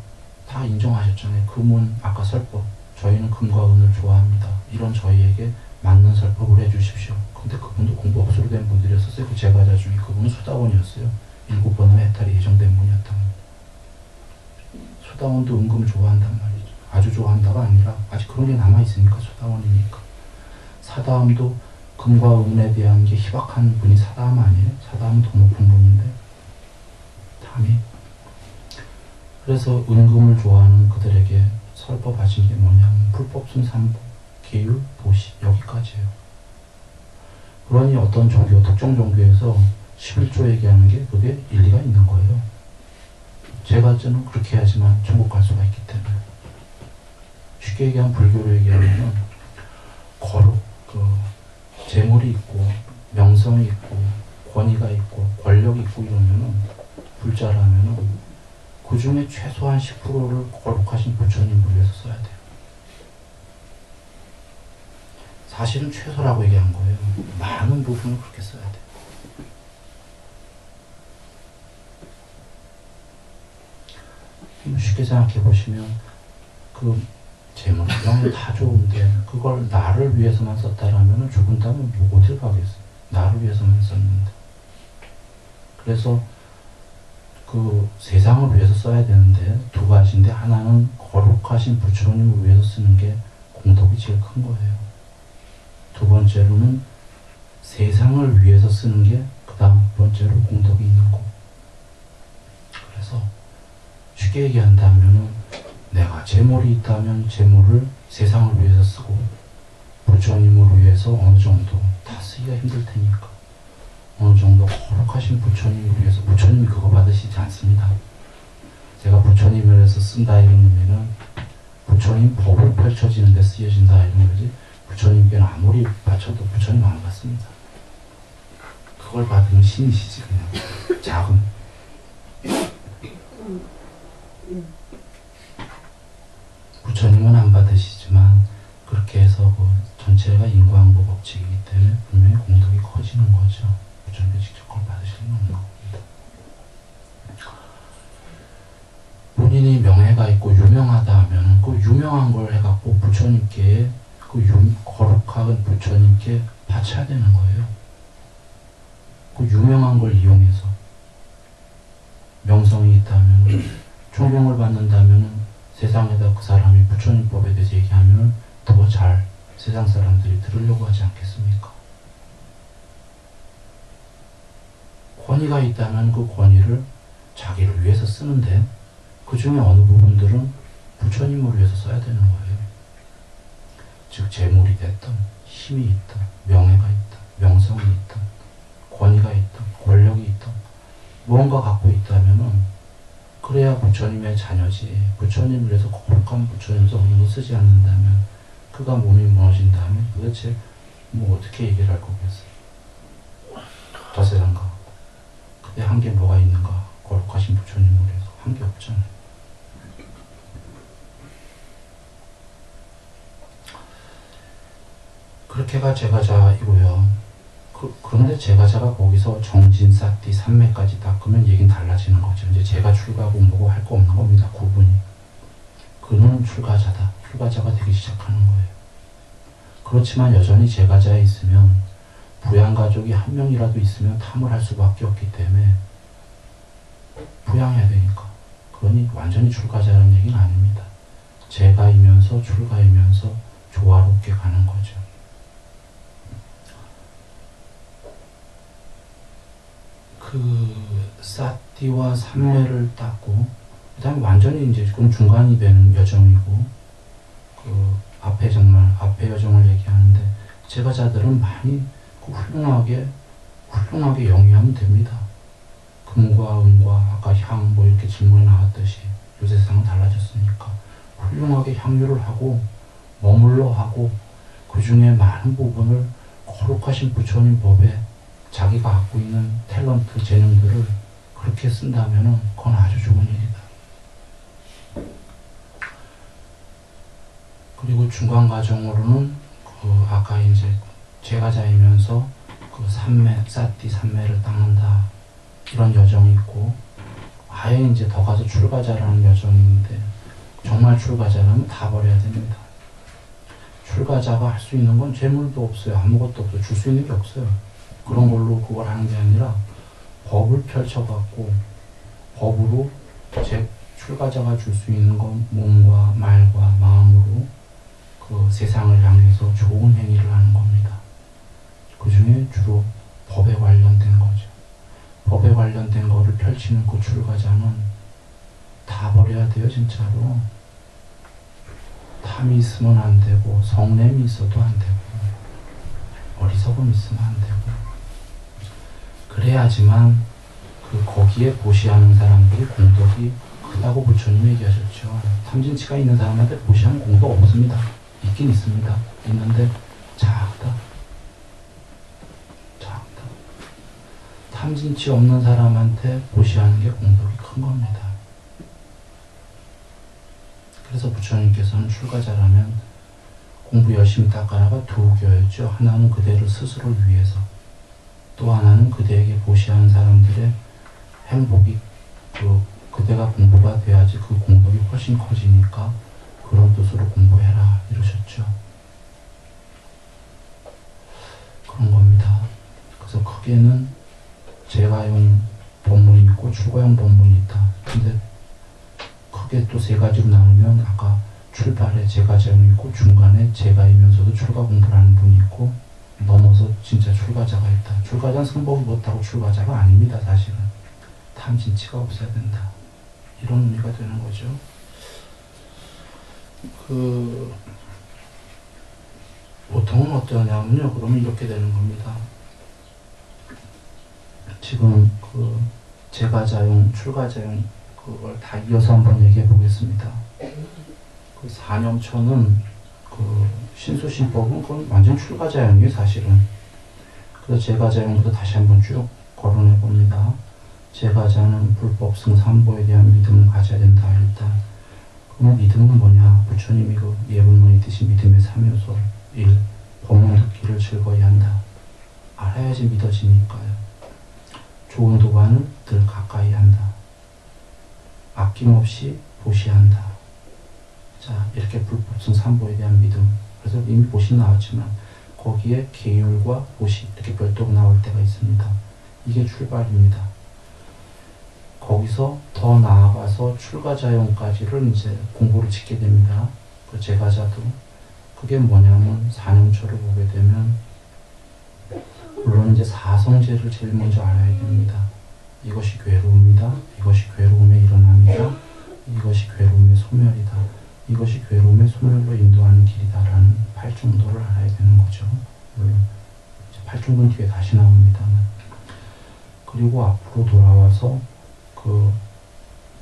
다 인정하셨잖아요. 금운, 아까 설법. 저희는 금과 은을 좋아합니다. 이런 저희에게 맞는 설법을 해주십시오. 근데 그분도 공부 억수로 된 분들이었어요. 그 제가자 중에 그분은 수다원이었어요. 7번은 해탈이 예정된 분이었다면. 수다원도 은금 좋아한단 말이죠. 아주 좋아한다가 아니라 아직 그런 게 남아있으니까 수다원이니까. 사다함도 금과 은에 대한 게 희박한 분이 사다함 아니에요? 사다함은 더 높은 분인데. 담이. 그래서 은금을 좋아하는 그들에게 설법하신 게 뭐냐면 불법순 삼보, 계율, 보시 여기까지예요. 그러니 어떤 종교, 특정 종교에서 11조 얘기하는 게 그게 일리가 있는 거예요. 제가 저는 그렇게 해야지만 천국 갈 수가 있기 때문에. 쉽게 얘기하면 불교로 얘기하면은 거룩, 재물이 있고 명성이 있고 권위가 있고 권력이 있고 이러면은 불자라면은 그 중에 최소한 10%를 거룩하신 부처님을 위해서 써야 돼요. 사실은 최소라고 얘기한 거예요. 많은 부분을 그렇게 써야 돼요. 쉽게 생각해 보시면 그 재물, 명예 다 좋은데 그걸 나를 위해서만 썼다라면 죽은 다음에 뭐 어딜 가겠어요. 나를 위해서만 썼는데. 그래서 그 세상을 위해서 써야 되는데 두 가지인데 하나는 거룩하신 부처님을 위해서 쓰는 게 공덕이 제일 큰 거예요. 두 번째로는 세상을 위해서 쓰는 게 그 다음 번째로 공덕이 있는 거. 그래서 쉽게 얘기한다면은 내가 재물이 있다면 재물을 세상을 위해서 쓰고 부처님을 위해서 어느 정도 다 쓰기가 힘들 테니까 어느 정도 거룩하신 부처님을 위해서. 부처님이 그거 받으시지 않습니다. 제가 부처님을 위해서 쓴다 이런 의미는 부처님 법을 펼쳐지는 데 쓰여진다 이런 거지, 부처님께는 아무리 바쳐도 부처님 안 받습니다. 그걸 받으면 신이시지 그냥. 자금. 부처님은 안 받으시지만 그렇게 해서 그 전체가 인과응보 법칙이기 때문에 분명히 공덕이 커지는 거죠. 부처님이 직접 그걸 받으실 리는 없는 겁니다. 본인이 명예가 있고 유명하다 하면 그 유명한 걸 해갖고 부처님께 그 거룩한 부처님께 바쳐야 되는 거예요. 그 유명한 걸 이용해서 명성이 있다면 존경을 받는다면 세상에다 그 사람이 부처님 법에 대해서 얘기하면 더 잘 세상 사람들이 들으려고 하지 않겠습니까? 권위가 있다면 그 권위를 자기를 위해서 쓰는데 그 중에 어느 부분들은 부처님을 위해서 써야 되는 거예요. 즉 재물이 됐든 힘이 있든 명예가 있든 명성이 있든 권위가 있든 권력이 있든 무언가 갖고 있다면은 그래야 부처님의 자녀지. 부처님을 위해서 거룩한 부처님 성령을 쓰지 않는다면 그가 몸이 무너진다면 도대체 뭐 어떻게 얘기를 할 거겠어요. 저 세상과 그때 한 게 뭐가 있는가. 거룩하신 부처님을 위해서 한 게 없잖아요. 그렇게가 제가자이고요. 그런데 제가자가 거기서 정진사띠 삼매까지 닦으면 얘기는 달라지는 거죠. 이제 제가 출가하고 뭐고 할 거 없는 겁니다. 구분이. 그는 출가자다. 출가자가 되기 시작하는 거예요. 그렇지만 여전히 제가자에 있으면 부양가족이 한 명이라도 있으면 탐을 할 수밖에 없기 때문에 부양해야 되니까. 그러니 완전히 출가자라는 얘기는 아닙니다. 제가이면서 출가이면서 조화롭게 가는 거죠. 사띠와 삼매를 닦고 그다음에 완전히 이제 그건 중간이 되는 여정이고 앞에 정말 앞에 여정을 얘기하는데 제가자들은 많이 훌륭하게 영위하면 됩니다. 금과 은과 아까 향 뭐 이렇게 질문이 나왔듯이 요새 세상은 달라졌으니까 훌륭하게 향유를 하고 머물러 하고 그 중에 많은 부분을 거룩하신 부처님 법에 자기가 갖고 있는 탤런트 재능들을 그렇게 쓴다면은 그건 아주 좋은 일이다. 그리고 중간 과정으로는 아까 이제 제가자이면서 사띠 삼매를 닦는다 이런 여정이 있고 아예 이제 더 가서 출가자라는 여정인데 정말 출가자라면 다 버려야 됩니다. 출가자가 할 수 있는 건 재물도 없어요. 아무것도 없어요. 줄 수 있는 게 없어요. 그런 걸로 그걸 하는 게 아니라 법을 펼쳐갖고 법으로 출가자가 줄 수 있는 건 몸과 말과 마음으로 세상을 향해서 좋은 행위를 하는 겁니다. 그 중에 주로 법에 관련된 거죠. 법에 관련된 거를 펼치는 그 출가자는 다 버려야 돼요, 진짜로. 탐이 있으면 안 되고, 성냄이 있어도 안 되고, 어리석음 있으면 안 되고. 그래야지만 거기에 보시하는 사람들이 공덕이 크다고 부처님이 얘기하셨죠. 탐진치가 있는 사람한테 보시하는 공덕 없습니다. 있긴 있습니다. 있는데 작다. 탐진치 없는 사람한테 보시하는 게 공덕이 큰 겁니다. 그래서 부처님께서는 출가자라면 공부 열심히 닦아나가 두 교였죠. 하나는 그대를 스스로를 위해서, 또 하나는 그대에게 보시하는 사람들의 행복이 그대가 공부가 돼야지 그 공덕이 훨씬 커지니까 그런 뜻으로 공부해라 이러셨죠. 그런 겁니다. 그래서 크게는 제가용 법문이 있고 출가용 법문이 있다. 근데 크게 또 세 가지로 나누면 아까 출발에 제가자용이 있고 중간에 제가이면서도 출가 공부를 하는 분이 있고 넘어서 진짜 출가자가 있다. 출가자는 승복이 못하고 출가자가 아닙니다. 사실은 탐진치가 없어야 된다. 이런 의미가 되는 거죠. 보통은 어떠냐면요. 그러면 이렇게 되는 겁니다. 지금 제가자용, 출가자용 그걸 다 이어서 한번 얘기해 보겠습니다. 사념처는 신수신법은 그건 완전 출가자용이에요, 사실은. 그래서 제가자용부터 다시 한번 쭉 거론해 봅니다. 제가자는 불법승 삼보에 대한 믿음을 가져야 된다. 일단 그럼 믿음은 뭐냐? 부처님이 예불문에 뜻이 믿음의 3요소 1. 법문 듣기를 즐거이 한다. 알아야지 믿어지니까요. 좋은 도반을 늘 가까이 한다. 아낌없이 보시한다. 자, 이렇게 불법승 삼보에 대한 믿음. 그래서 이미 보시 나왔지만 거기에 계율과 보시 이렇게 별도로 나올 때가 있습니다. 이게 출발입니다. 거기서 더 나아가서 출가자용까지를 이제 공부를 짓게 됩니다. 그 제가자도 그게 뭐냐면 사념처를 보게 되면 물론 이제 사성제를 제일 먼저 알아야 됩니다. 이것이 괴로움이다. 이것이 괴로움의 일어남이다. 이것이 괴로움의 소멸이다. 이것이 괴로움의 소멸로 인도하는 길이다라는 8중도를 알아야 되는 거죠. 물론 8중도는 뒤에 다시 나옵니다만. 그리고 앞으로 돌아와서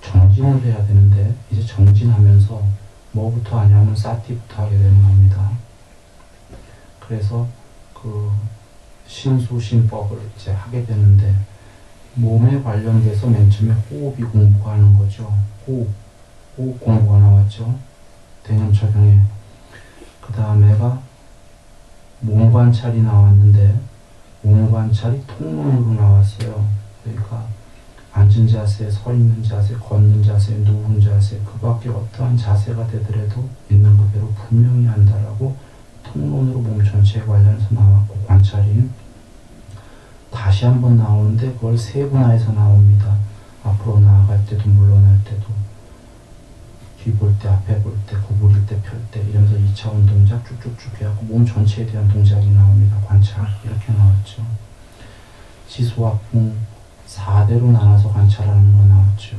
정진을 해야 되는데 이제 정진하면서 뭐부터 하냐면 사티부터 하게 되는 겁니다. 그래서 신수신법을 이제 하게 되는데 몸에 관련돼서 맨 처음에 호흡이 공부하는 거죠. 호흡 공부가 나왔죠. 대념처경에. 그 다음에가 몸관찰이 나왔는데 몸관찰이 통문으로 나왔어요. 그러니까 앉은 자세, 서 있는 자세, 걷는 자세, 누운 자세, 그 밖에 어떠한 자세가 되더라도 있는 그대로 분명히 한다라고 통론으로 몸 전체에 관련해서 나왔고, 관찰이 다시 한번 나오는데 그걸 세분화해서 나옵니다. 앞으로 나아갈 때도 물러날 때도, 뒤 볼 때, 앞에 볼 때, 구부릴 때, 펼 때 이러면서 2차원 동작 쭉쭉쭉 해갖고 몸 전체에 대한 동작이 나옵니다. 관찰 이렇게 나왔죠. 지수와 풍, 4대로 나눠서 관찰하는 거 나왔죠.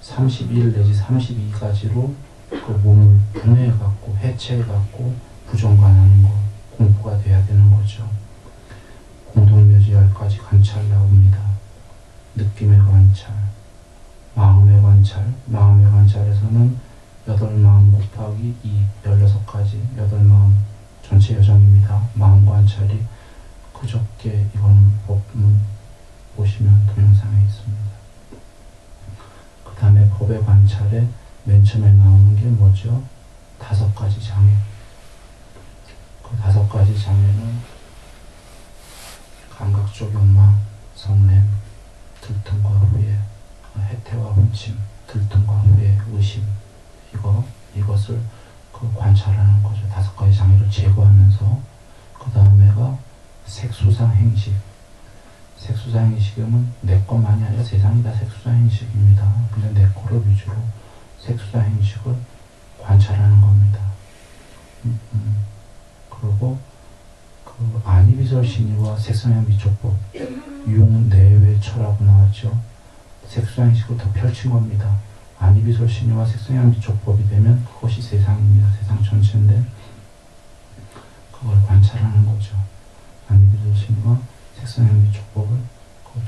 31 내지 32가지로 그 몸을 분해해갖고 해체해갖고 부정관하는 거 공부가 돼야 되는 거죠. 공동묘지 10가지 관찰 나옵니다. 느낌의 관찰, 마음의 관찰, 마음의 관찰에서는 8마음 곱하기 2, 16가지 8마음 전체 여정입니다. 마음 관찰이 그저께 이거는 법문 보시면 동영상에 있습니다. 그 다음에 법의 관찰에 맨 처음에 나오는 게 뭐죠? 5가지 장애. 그 5가지 장애는 감각적 욕망, 성냄, 들통과 후회, 해태와 훔침, 들통과 후회, 의심, 이것을 그 관찰하는 거죠. 5가지 장애를 제거하면서 그 다음에가 색수상 행식. 색수상 행식은 내 것만이 아니라 세상이 다 색수상 행식입니다. 근데 내 거를 위주로 색수상 행식을 관찰하는 겁니다. 그리고 그 안이비설 신의와 색상의 미촉법, 용 내외처라고 나왔죠. 색수상 행식을 더 펼친 겁니다. 안이비설 신의와 색상의 미촉법이 되면 그것이 세상입니다. 세상 전체인데 그걸 관찰하는 거죠. 안이비설 신의와 색상의 미촉법을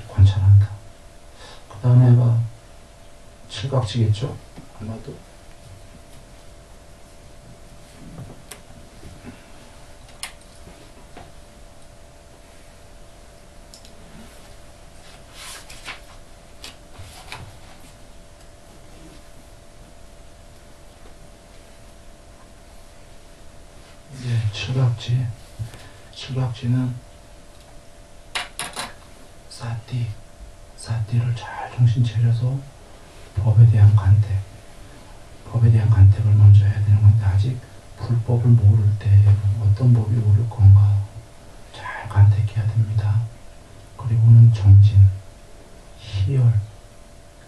관찰한다. 그 다음에가 칠각지겠죠? 아마도. 이제 칠각지는 사띠를 잘 정신 차려서 법에 대한 간택을 먼저 해야 되는 건데 아직 불법을 모를 때 어떤 법이 옳을 건가 잘 간택해야 됩니다. 그리고는 정진, 희열,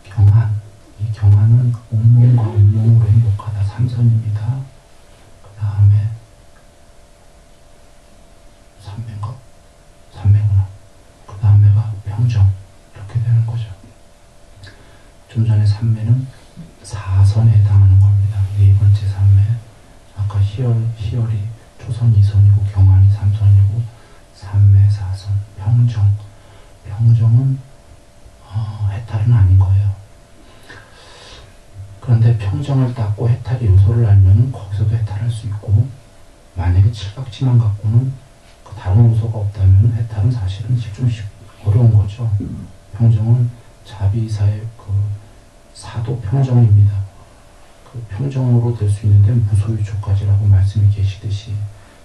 경한. 이 경한은 온몸과 온몸으로 행복하다. 삼선입니다. 그 다음에 삼매구나. 그 다음에가 평정. 이렇게 되는 거죠. 좀 전에 삼매는 사선에 해당하는 겁니다. 네 번째 삼매. 아까 희열이 초선 2선이고 경한이 3선이고 삼매 4선. 평정은 해탈은 아닌 거예요. 그런데 평정을 닦고 해탈의 요소를 알면 거기서도 해탈할 수 있고, 만약에 칠각지만 갖고는 그 다른 요소가 없다면 해탈은 사실은 좀 어려운 거죠. 평정은 자비이사의 그 사도 평정입니다. 그 평정으로 될 수 있는데 무소유초까지라고 말씀이 계시듯이.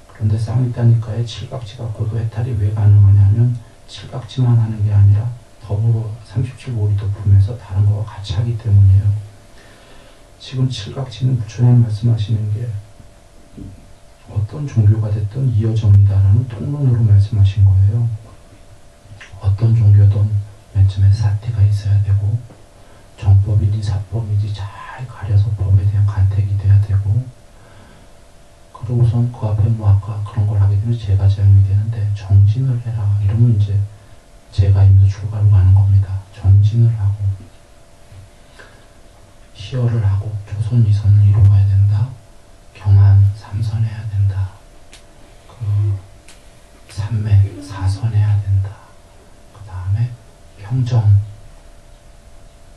그런데 쌍미따니까의 칠각지 갖고도 해탈이 왜 가능하냐면 칠각지만 하는 게 아니라 더불어 37보리 덮으면서 다른 거와 같이 하기 때문이에요. 지금 칠각지는 부처님 말씀하시는 게 어떤 종교가 됐든 이어정이다라는 통론으로 말씀하신 거예요. 어떤 종교든 맨 처음에 사태가 있어야 되고 정법이니 사법이니 잘 가려서 법에 대한 간택이 돼야 되고, 그러고선 그 앞에 뭐 아까 그런 걸 하게 되면 제가자용이 되는데 정진을 해라 이러면 이제 제가임에서 출가로 가는 겁니다. 정진을 하고 희열을 하고 초선 2선을 이루어야 된다. 경한 3선 해야 된다. 그 삼매 4선 해야 된다. 그 다음에 평정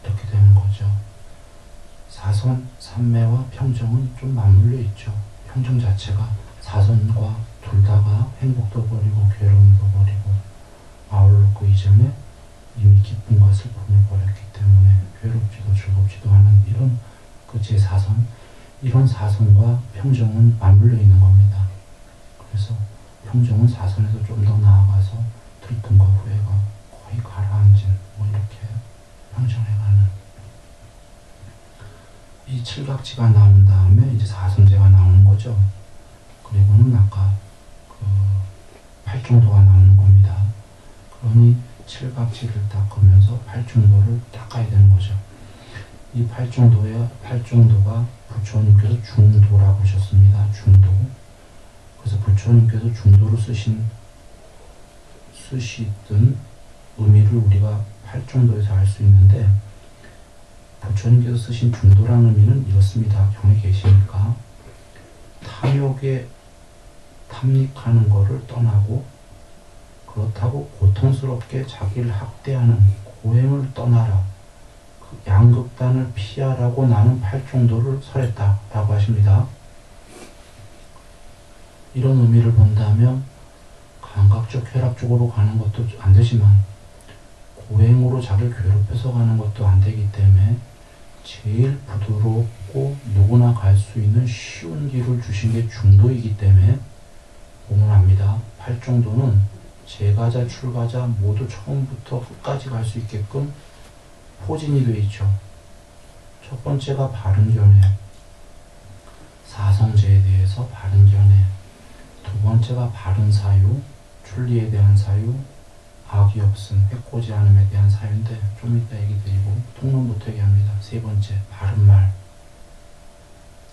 이렇게 되는 거죠. 4선, 삼매와 평정은 좀 맞물려 있죠. 평정 자체가 4선과 둘 다가 행복도 버리고 괴로움도 버리고 아울러 그 이전에 이미 기쁨과 슬픔을 버렸기 때문에 괴롭지도 즐겁지도 않은 이런 그 제4선, 이런 4선과 평정은 맞물려 있는 겁니다. 그래서 평정은 4선에서 좀 더 나아가서 들뜸과 후회가 거의 가라앉은 뭐 이렇게 평정해가는 이 칠각지가 나온 다음에 이제 4선제가 나오는 거죠. 그리고는 아까 그 8중도가 나오는 겁니다. 그러니 칠각지를 닦으면서 8중도를 닦아야 되는 거죠. 이 8중도가 부처님께서 중도라고 하셨습니다. 중도. 그래서 부처님께서 중도로 쓰시던 의미를 우리가 팔정도에서 알 수 있는데 부처님께서 쓰신 중도라는 의미는 이렇습니다. 경에 계시니까 탐욕에 탐닉하는 것을 떠나고 그렇다고 고통스럽게 자기를 학대하는 고행을 떠나라. 그 양극단을 피하라고 나는 팔정도를 설했다라고 하십니다. 이런 의미를 본다면 감각적 쾌락 쪽으로 가는 것도 안 되지만 고행으로 자기를 괴롭혀서 가는 것도 안 되기 때문에 제일 부드럽고 누구나 갈 수 있는 쉬운 길을 주신 게 중도이기 때문에 보면 압니다. 팔정도는 제가자, 출가자 모두 처음부터 끝까지 갈 수 있게끔 포진이 되어 있죠. 첫 번째가 바른 견해, 사성제에 대해서 바른 견해. 두 번째가 바른 사유, 출리에 대한 사유, 악이 없음, 해코지 않음에 대한 사유인데 좀 이따 얘기 드리고 통론부터 얘기합니다. 세 번째, 바른 말.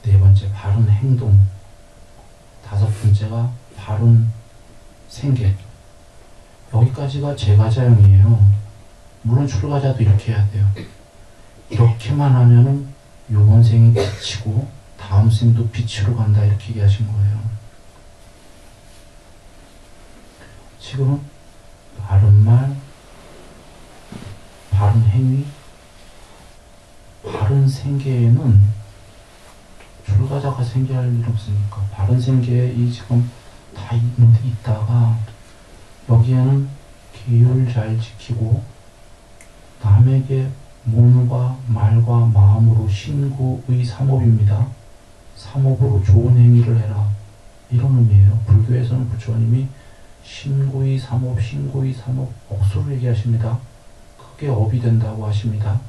네 번째, 바른 행동. 다섯 번째가 바른 생계. 여기까지가 제가자형이에요. 물론 출가자도 이렇게 해야 돼요. 이렇게만 하면은 요번 생이 빛이고 다음 생도 빛으로 간다 이렇게 얘기하신 거예요. 지금은 바른 말, 바른 행위, 바른 생계에는 출가자가 생계할 일 없으니까 바른 생계에 이 지금 다 있는데 있다가 여기에는 계율 잘 지키고 남에게 몸과 말과 마음으로 신구의 삼업입니다. 삼업으로 좋은 행위를 해라. 이런 의미예요. 불교에서는 부처님이 신구의 삼업, 신구의 삼업 억수로 얘기하십니다. 그게 업이 된다고 하십니다.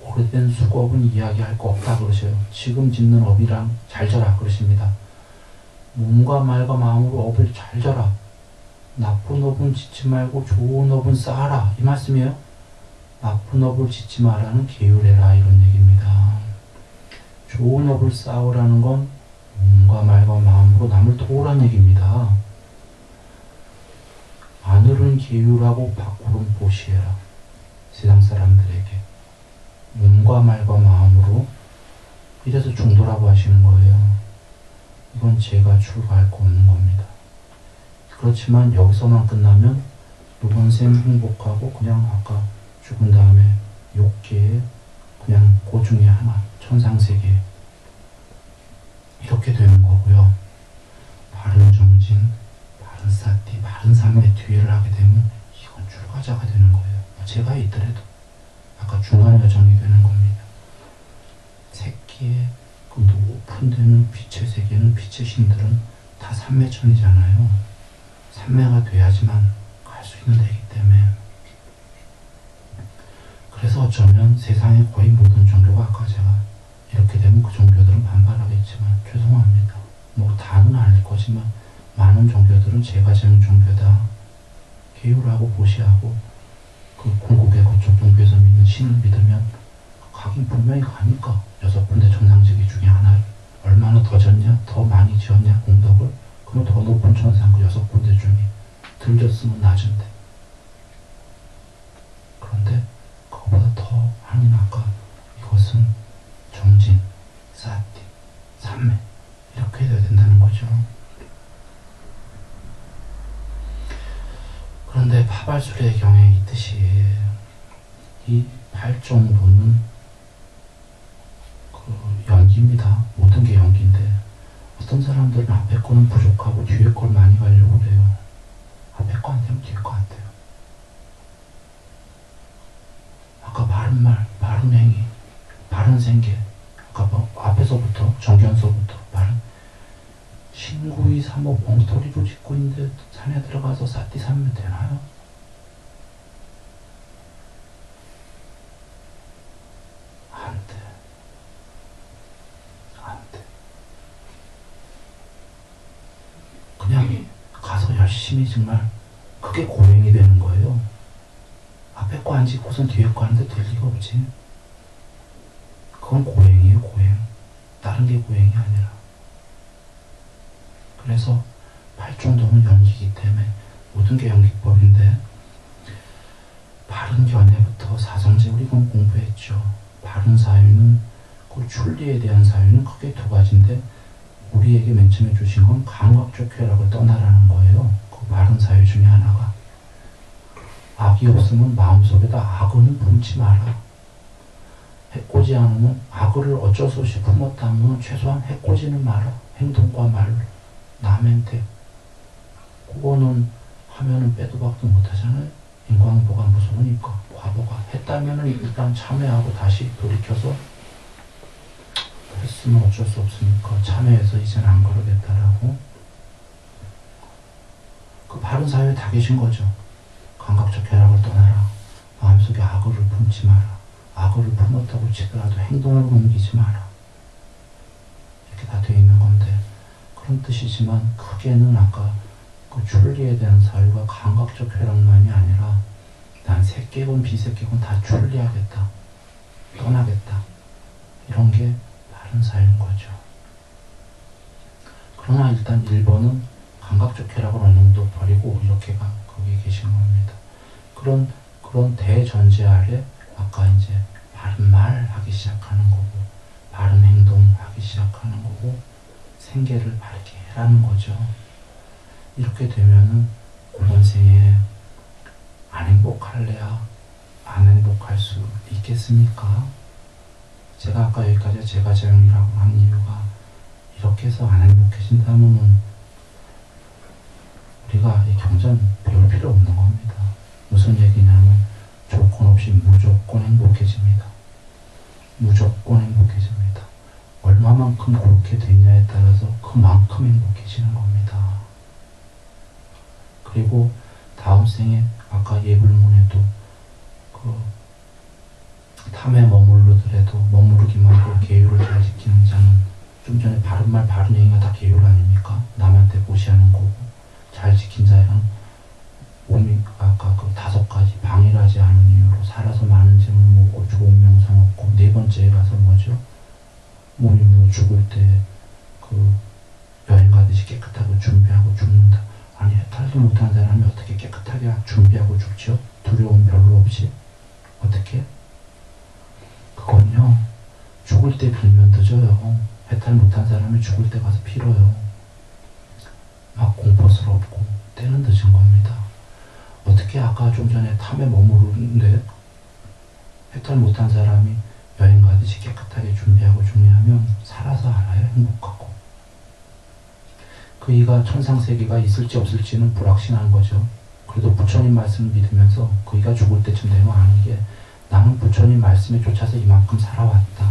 오래된 수업은 이야기할 거 없다 그러셔요. 지금 짓는 업이랑 잘 져라 그러십니다. 몸과 말과 마음으로 업을 잘 져라. 나쁜 업은 짓지 말고 좋은 업은 쌓아라. 이 말씀이에요. 나쁜 업을 짓지 말라는 계율해라 이런 얘기입니다. 좋은 업을 쌓으라는 건 몸과 말과 마음으로 남을 도우란 얘기입니다. 하늘은 계율하고 밖으로는 보시해라. 세상 사람들에게 몸과 말과 마음으로. 이래서 중도라고 하시는 거예요. 이건 제가 출가할 거 없는 겁니다. 그렇지만 여기서만 끝나면 이번 생 행복하고 그냥 아까 죽은 다음에 욕계에 그냥 그 중에 하나 천상세계 이렇게 되는 거고요. 바른 정진, 바른 사티, 바른 삶의 뒤를 하게 되면 이건 출가자가 되는 거예요. 제가 있더라도 아까 중간 여정이 되는 겁니다. 새끼의 그 높은 데는 빛의 세계는 빛의 신들은 다 삼매천이잖아요. 삼매가 돼야지만 갈 수 있는 데이기 때문에. 그래서 어쩌면 세상의 거의 모든 종교가 아까 제가 이렇게 되면 그 종교들은 반발하겠지만 죄송합니다. 뭐 다는 아닐 거지만 많은 종교들은 제가적인 종교다. 계율하고 보시하고 그 궁극의 그쪽 종교에서 믿는 신을 믿으면 가긴 분명히 가니까 6군데 천상세계 중에 하나를 얼마나 더 졌냐? 더 많이 지었냐? 공덕을? 그러면 더 높은 천상 그 6군데 중에 덜 졌으면 낮은데 그런데 그거보다 더 하는 아까 이것은 정진, 사티, 삼매 이렇게 돼야 된다는 거죠. 그런데 파발술의 경에 있듯이 이 팔정도는 그 연기입니다. 모든 게 연기인데 어떤 사람들은 앞에 거는 부족하고 뒤에 걸 많이 가려고 그래요. 앞에 거 안 되면 뒤에 거 안 돼요. 아까 바른 말, 바른 행위, 바른 생계 아까 뭐 앞에서부터 정견서부터 바른 신구의 삼업 엉터리로 짓고 있는데 산에 들어가서 사띠 삼면 되나요? 안 돼. 안 돼. 그냥 가서 열심히 정말 그게 고행이 되는 거예요. 앞에 거 안 짓고선 뒤에 거 하는데 될 리가 없지. 그건 고행이에요, 고행. 다른 게 고행이 아니라. 그래서 팔정도는 연기이기 때문에 모든 게 연기법인데 바른 견해부터 사성제우리금 공부했죠. 바른 사유는 그 출리에 대한 사유는 크게 두 가지인데 우리에게 맨 처음에 주신 건 감각적 쾌락을 떠나라는 거예요. 그 바른 사유 중에 하나가 악이 없으면 마음속에다 악은 품지 마라. 해코지 않으면 악을 어쩔 수 없이 품었다 하면 최소한 해코지는 마라. 행동과 말로 남한테 그거는 하면은 빼도 박도 못하잖아요. 인광보가 무서우니까 과보가 했다면은 일단 참여하고 다시 돌이켜서 했으면 어쩔 수 없으니까 참여해서 이제는 안 그러겠다라고 그 바른 사유에 다 계신 거죠. 감각적 쾌락을 떠나라. 마음속에 악을 품지 마라. 악을 품었다고 치더라도 행동으로 옮기지 마라. 이렇게 다 되어 있는 건데 그런 뜻이지만 크게는 아까 그 출리에 대한 사유가 감각적 쾌락만이 아니라 난 색계건 비색계건 다 출리하겠다. 떠나겠다. 이런 게 바른 사유인 거죠. 그러나 일단 1번은 감각적 쾌락을 어느 정도 버리고 이렇게가 거기에 계신 겁니다. 그런 대전제 아래 아까 이제 바른 말 하기 시작하는 거고 바른 행동 하기 시작하는 거고 생계를 바르게 해라는 거죠. 이렇게 되면은 이번 생에 안 행복할래야 안 행복할 수 있겠습니까? 제가 아까 여기까지 제가자용이라고 한 이유가 이렇게 해서 안 행복해진다면은 우리가 이 경전 배울 필요 없는 겁니다. 무슨 얘기냐면 조건 없이 무조건 행복해집니다. 무조건 행복해집니다. 얼마만큼 그렇게 됐냐에 따라서 그만큼 행복해지는 겁니다. 그리고 다음 생에 아까 예불문에도 그 탐에 머무르더라도 머무르기만 하고 계율을 잘 지키는 자는 좀 전에 바른 말 바른 행위가 다 계율 아닙니까? 남한테 무시하는 거고 잘 지킨 자랑 몸이 아까 그 5가지 방일하지 않은 이유로 살아서 많은 재물 모으고 좋은 명성 얻고 네 번째에 가서 뭐죠? 몸이 뭐 죽을 때 그 여행 가듯이 깨끗하고 준비하고 죽는다. 아니 해탈도 못한 사람이 어떻게 깨끗하게 준비하고 죽죠? 두려움 별로 없이 어떻게? 그건요 죽을 때 빌면 늦어요. 해탈 못한 사람이 죽을 때 가서 빌어요. 막 공포스럽고 때는 늦은 겁니다. 어떻게 아까 좀 전에 탐에 머무르는데 해탈 못한 사람이 여행 가듯이 깨끗하게 준비하고 죽냐면 살아서 알아요. 행복하고 그 이가 천상세계가 있을지 없을지는 불확실한 거죠. 그래도 부처님 말씀을 믿으면서 그 이가 죽을 때쯤 되면 아는 게 나는 부처님 말씀에 쫓아서 이만큼 살아왔다.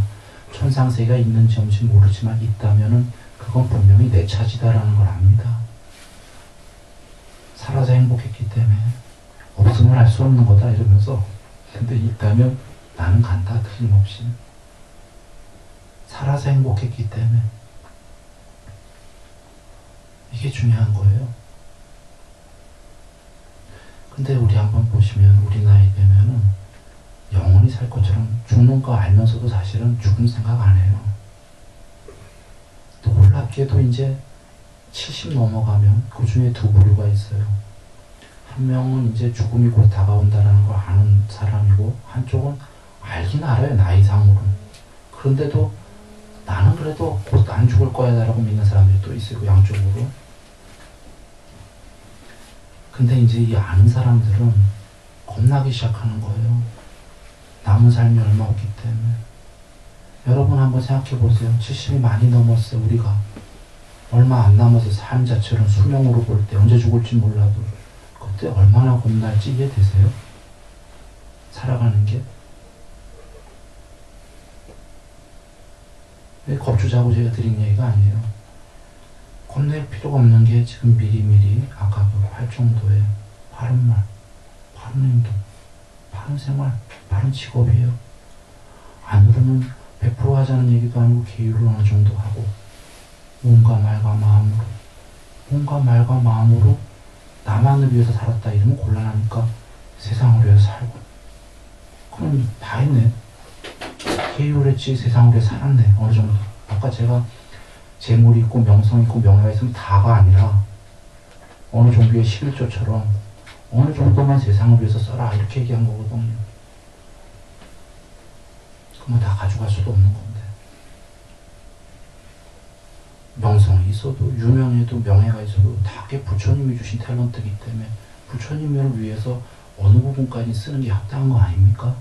천상세계가 있는지 없는지 모르지만 있다면은 그건 분명히 내 차지다라는 걸 압니다. 살아서 행복했기 때문에 없으면 알 수 없는 거다 이러면서 근데 있다면 나는 간다 틀림없이 살아서 행복했기 때문에 이게 중요한 거예요. 근데 우리 한번 보시면 우리 나이 되면은 영원히 살 것처럼 죽는 거 알면서도 사실은 죽음 생각 안 해요. 놀랍게도 이제 70 넘어가면 그 중에 두 부류가 있어요. 한 명은 이제 죽음이 곧 다가온다는 걸 아는 사람이고 한쪽은 알긴 알아요. 나이상으로. 그런데도 나는 그래도 곧 안 죽을 거야 라고 믿는 사람들이 또 있어요. 양쪽으로. 근데 이제 이 아는 사람들은 겁나기 시작하는 거예요. 남은 삶이 얼마 없기 때문에. 여러분 한번 생각해 보세요. 70이 많이 넘었어요. 우리가 얼마 안 남아서 삶 자체를 수명으로 볼 때 언제 죽을지 몰라도 그때 얼마나 겁날지 이해되세요? 살아가는 게. 왜 겁주자고 제가 드린 얘기가 아니에요. 겁낼 필요가 없는 게 지금 미리미리 아까 그 활정도에 바른 말, 바른 행동, 바른 생활, 바른 직업이에요. 안으로는 100% 하자는 얘기도 아니고 계율을 어느 정도 하고 몸과 말과 마음으로 나만을 위해서 살았다 이러면 곤란하니까 세상을 위해서 살고 그럼 다 했네. 계율했지 세상을 위해서 살았네. 어느 정도. 아까 제가 재물이 있고 명성 있고 명예가 있으면 다가 아니라 어느 종교의 11조처럼 어느 정도만 세상을 위해서 써라 이렇게 얘기한 거거든요. 그러면 다 가져갈 수도 없는 건데. 명성이 있어도 유명해도 명예가 있어도 다 그게 부처님이 주신 탤런트이기 때문에 부처님을 위해서 어느 부분까지 쓰는 게 합당한 거 아닙니까?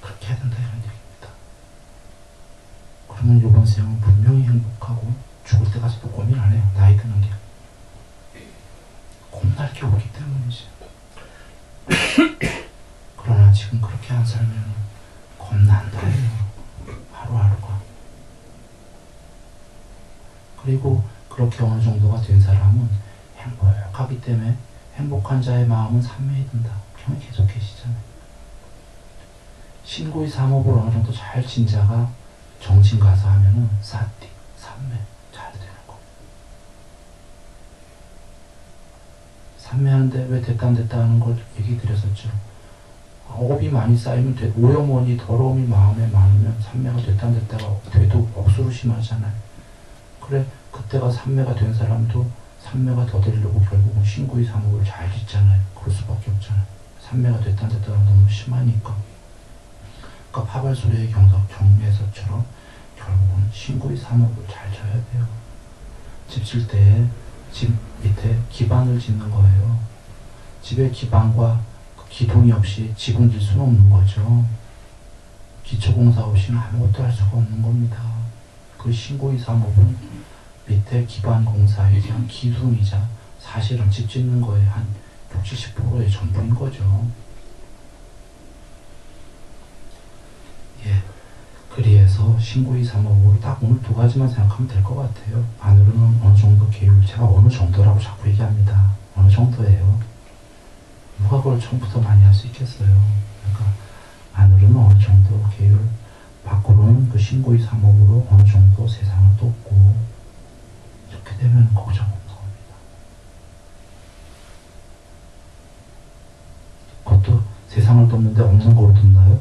그렇게 해야 된다 이런 얘기입니다. 그러면 이번 생은 분명히 행복하고 죽을 때 가서도 고민 안 해요. 나이 드는 게. 겁날 게 없기 때문이지. 그러나 지금 그렇게 안 살면 겁난다 해요. 하루하루가. 그리고 그렇게 어느 정도가 된 사람은 행복하기 때문에 행복한 자의 마음은 삼매에 든다. 평이 계속 계시잖아요. 신구의 삼업을 어느 정도 잘 진 자가 정진 가서 하면은 사띠, 삼매 잘 되는 거. 삼매하는데 왜 됐다 안 됐다 하는 걸 얘기 드렸었죠. 업이 많이 쌓이면 오염원이 더러움이 마음에 많으면 삼매가 됐다 안 됐다가 돼도 억수로 심하잖아요. 그래 그때가 삼매가 된 사람도 삼매가 더 되려고 결국은 신구의 삼업을 잘 짓잖아요. 그럴 수밖에 없잖아요. 삼매가 됐다 안 됐다가 너무 심하니까. 그러니까 파발소리의 경매에서처럼 결국은 신구의 삼업을 잘 져야 돼요. 집 질 때 집 밑에 기반을 짓는 거예요. 집의 기반과 기둥이 없이 집은 질 수는 없는 거죠. 기초공사 없이는 아무것도 할 수가 없는 겁니다. 그 신구의 삼업은 밑에 기반 공사이자 기둥이자 사실은 집 짓는 거에 한 60, 70%의 전부인 거죠. 예. 그리해서 신구의 삼업으로 딱 오늘 두 가지만 생각하면 될 것 같아요. 안으로는 어느 정도 계율, 제가 어느 정도라고 자꾸 얘기합니다. 어느 정도예요. 누가 그걸 처음부터 많이 할 수 있겠어요. 그러니까 안으로는 어느 정도 계율, 밖으로는 그 신구의 삼업으로 어느 정도 세상을 돕고 이렇게 되면 걱정 없는 겁니다. 그것도 세상을 돕는데 없는 거로 돕나요?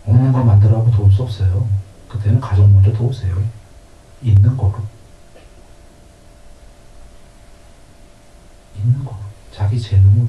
없는 거 만들라고 도울 수 없어요. 그때는 가정 먼저 도우세요. 있는 거로. 있는 거로. 자기 재능으로.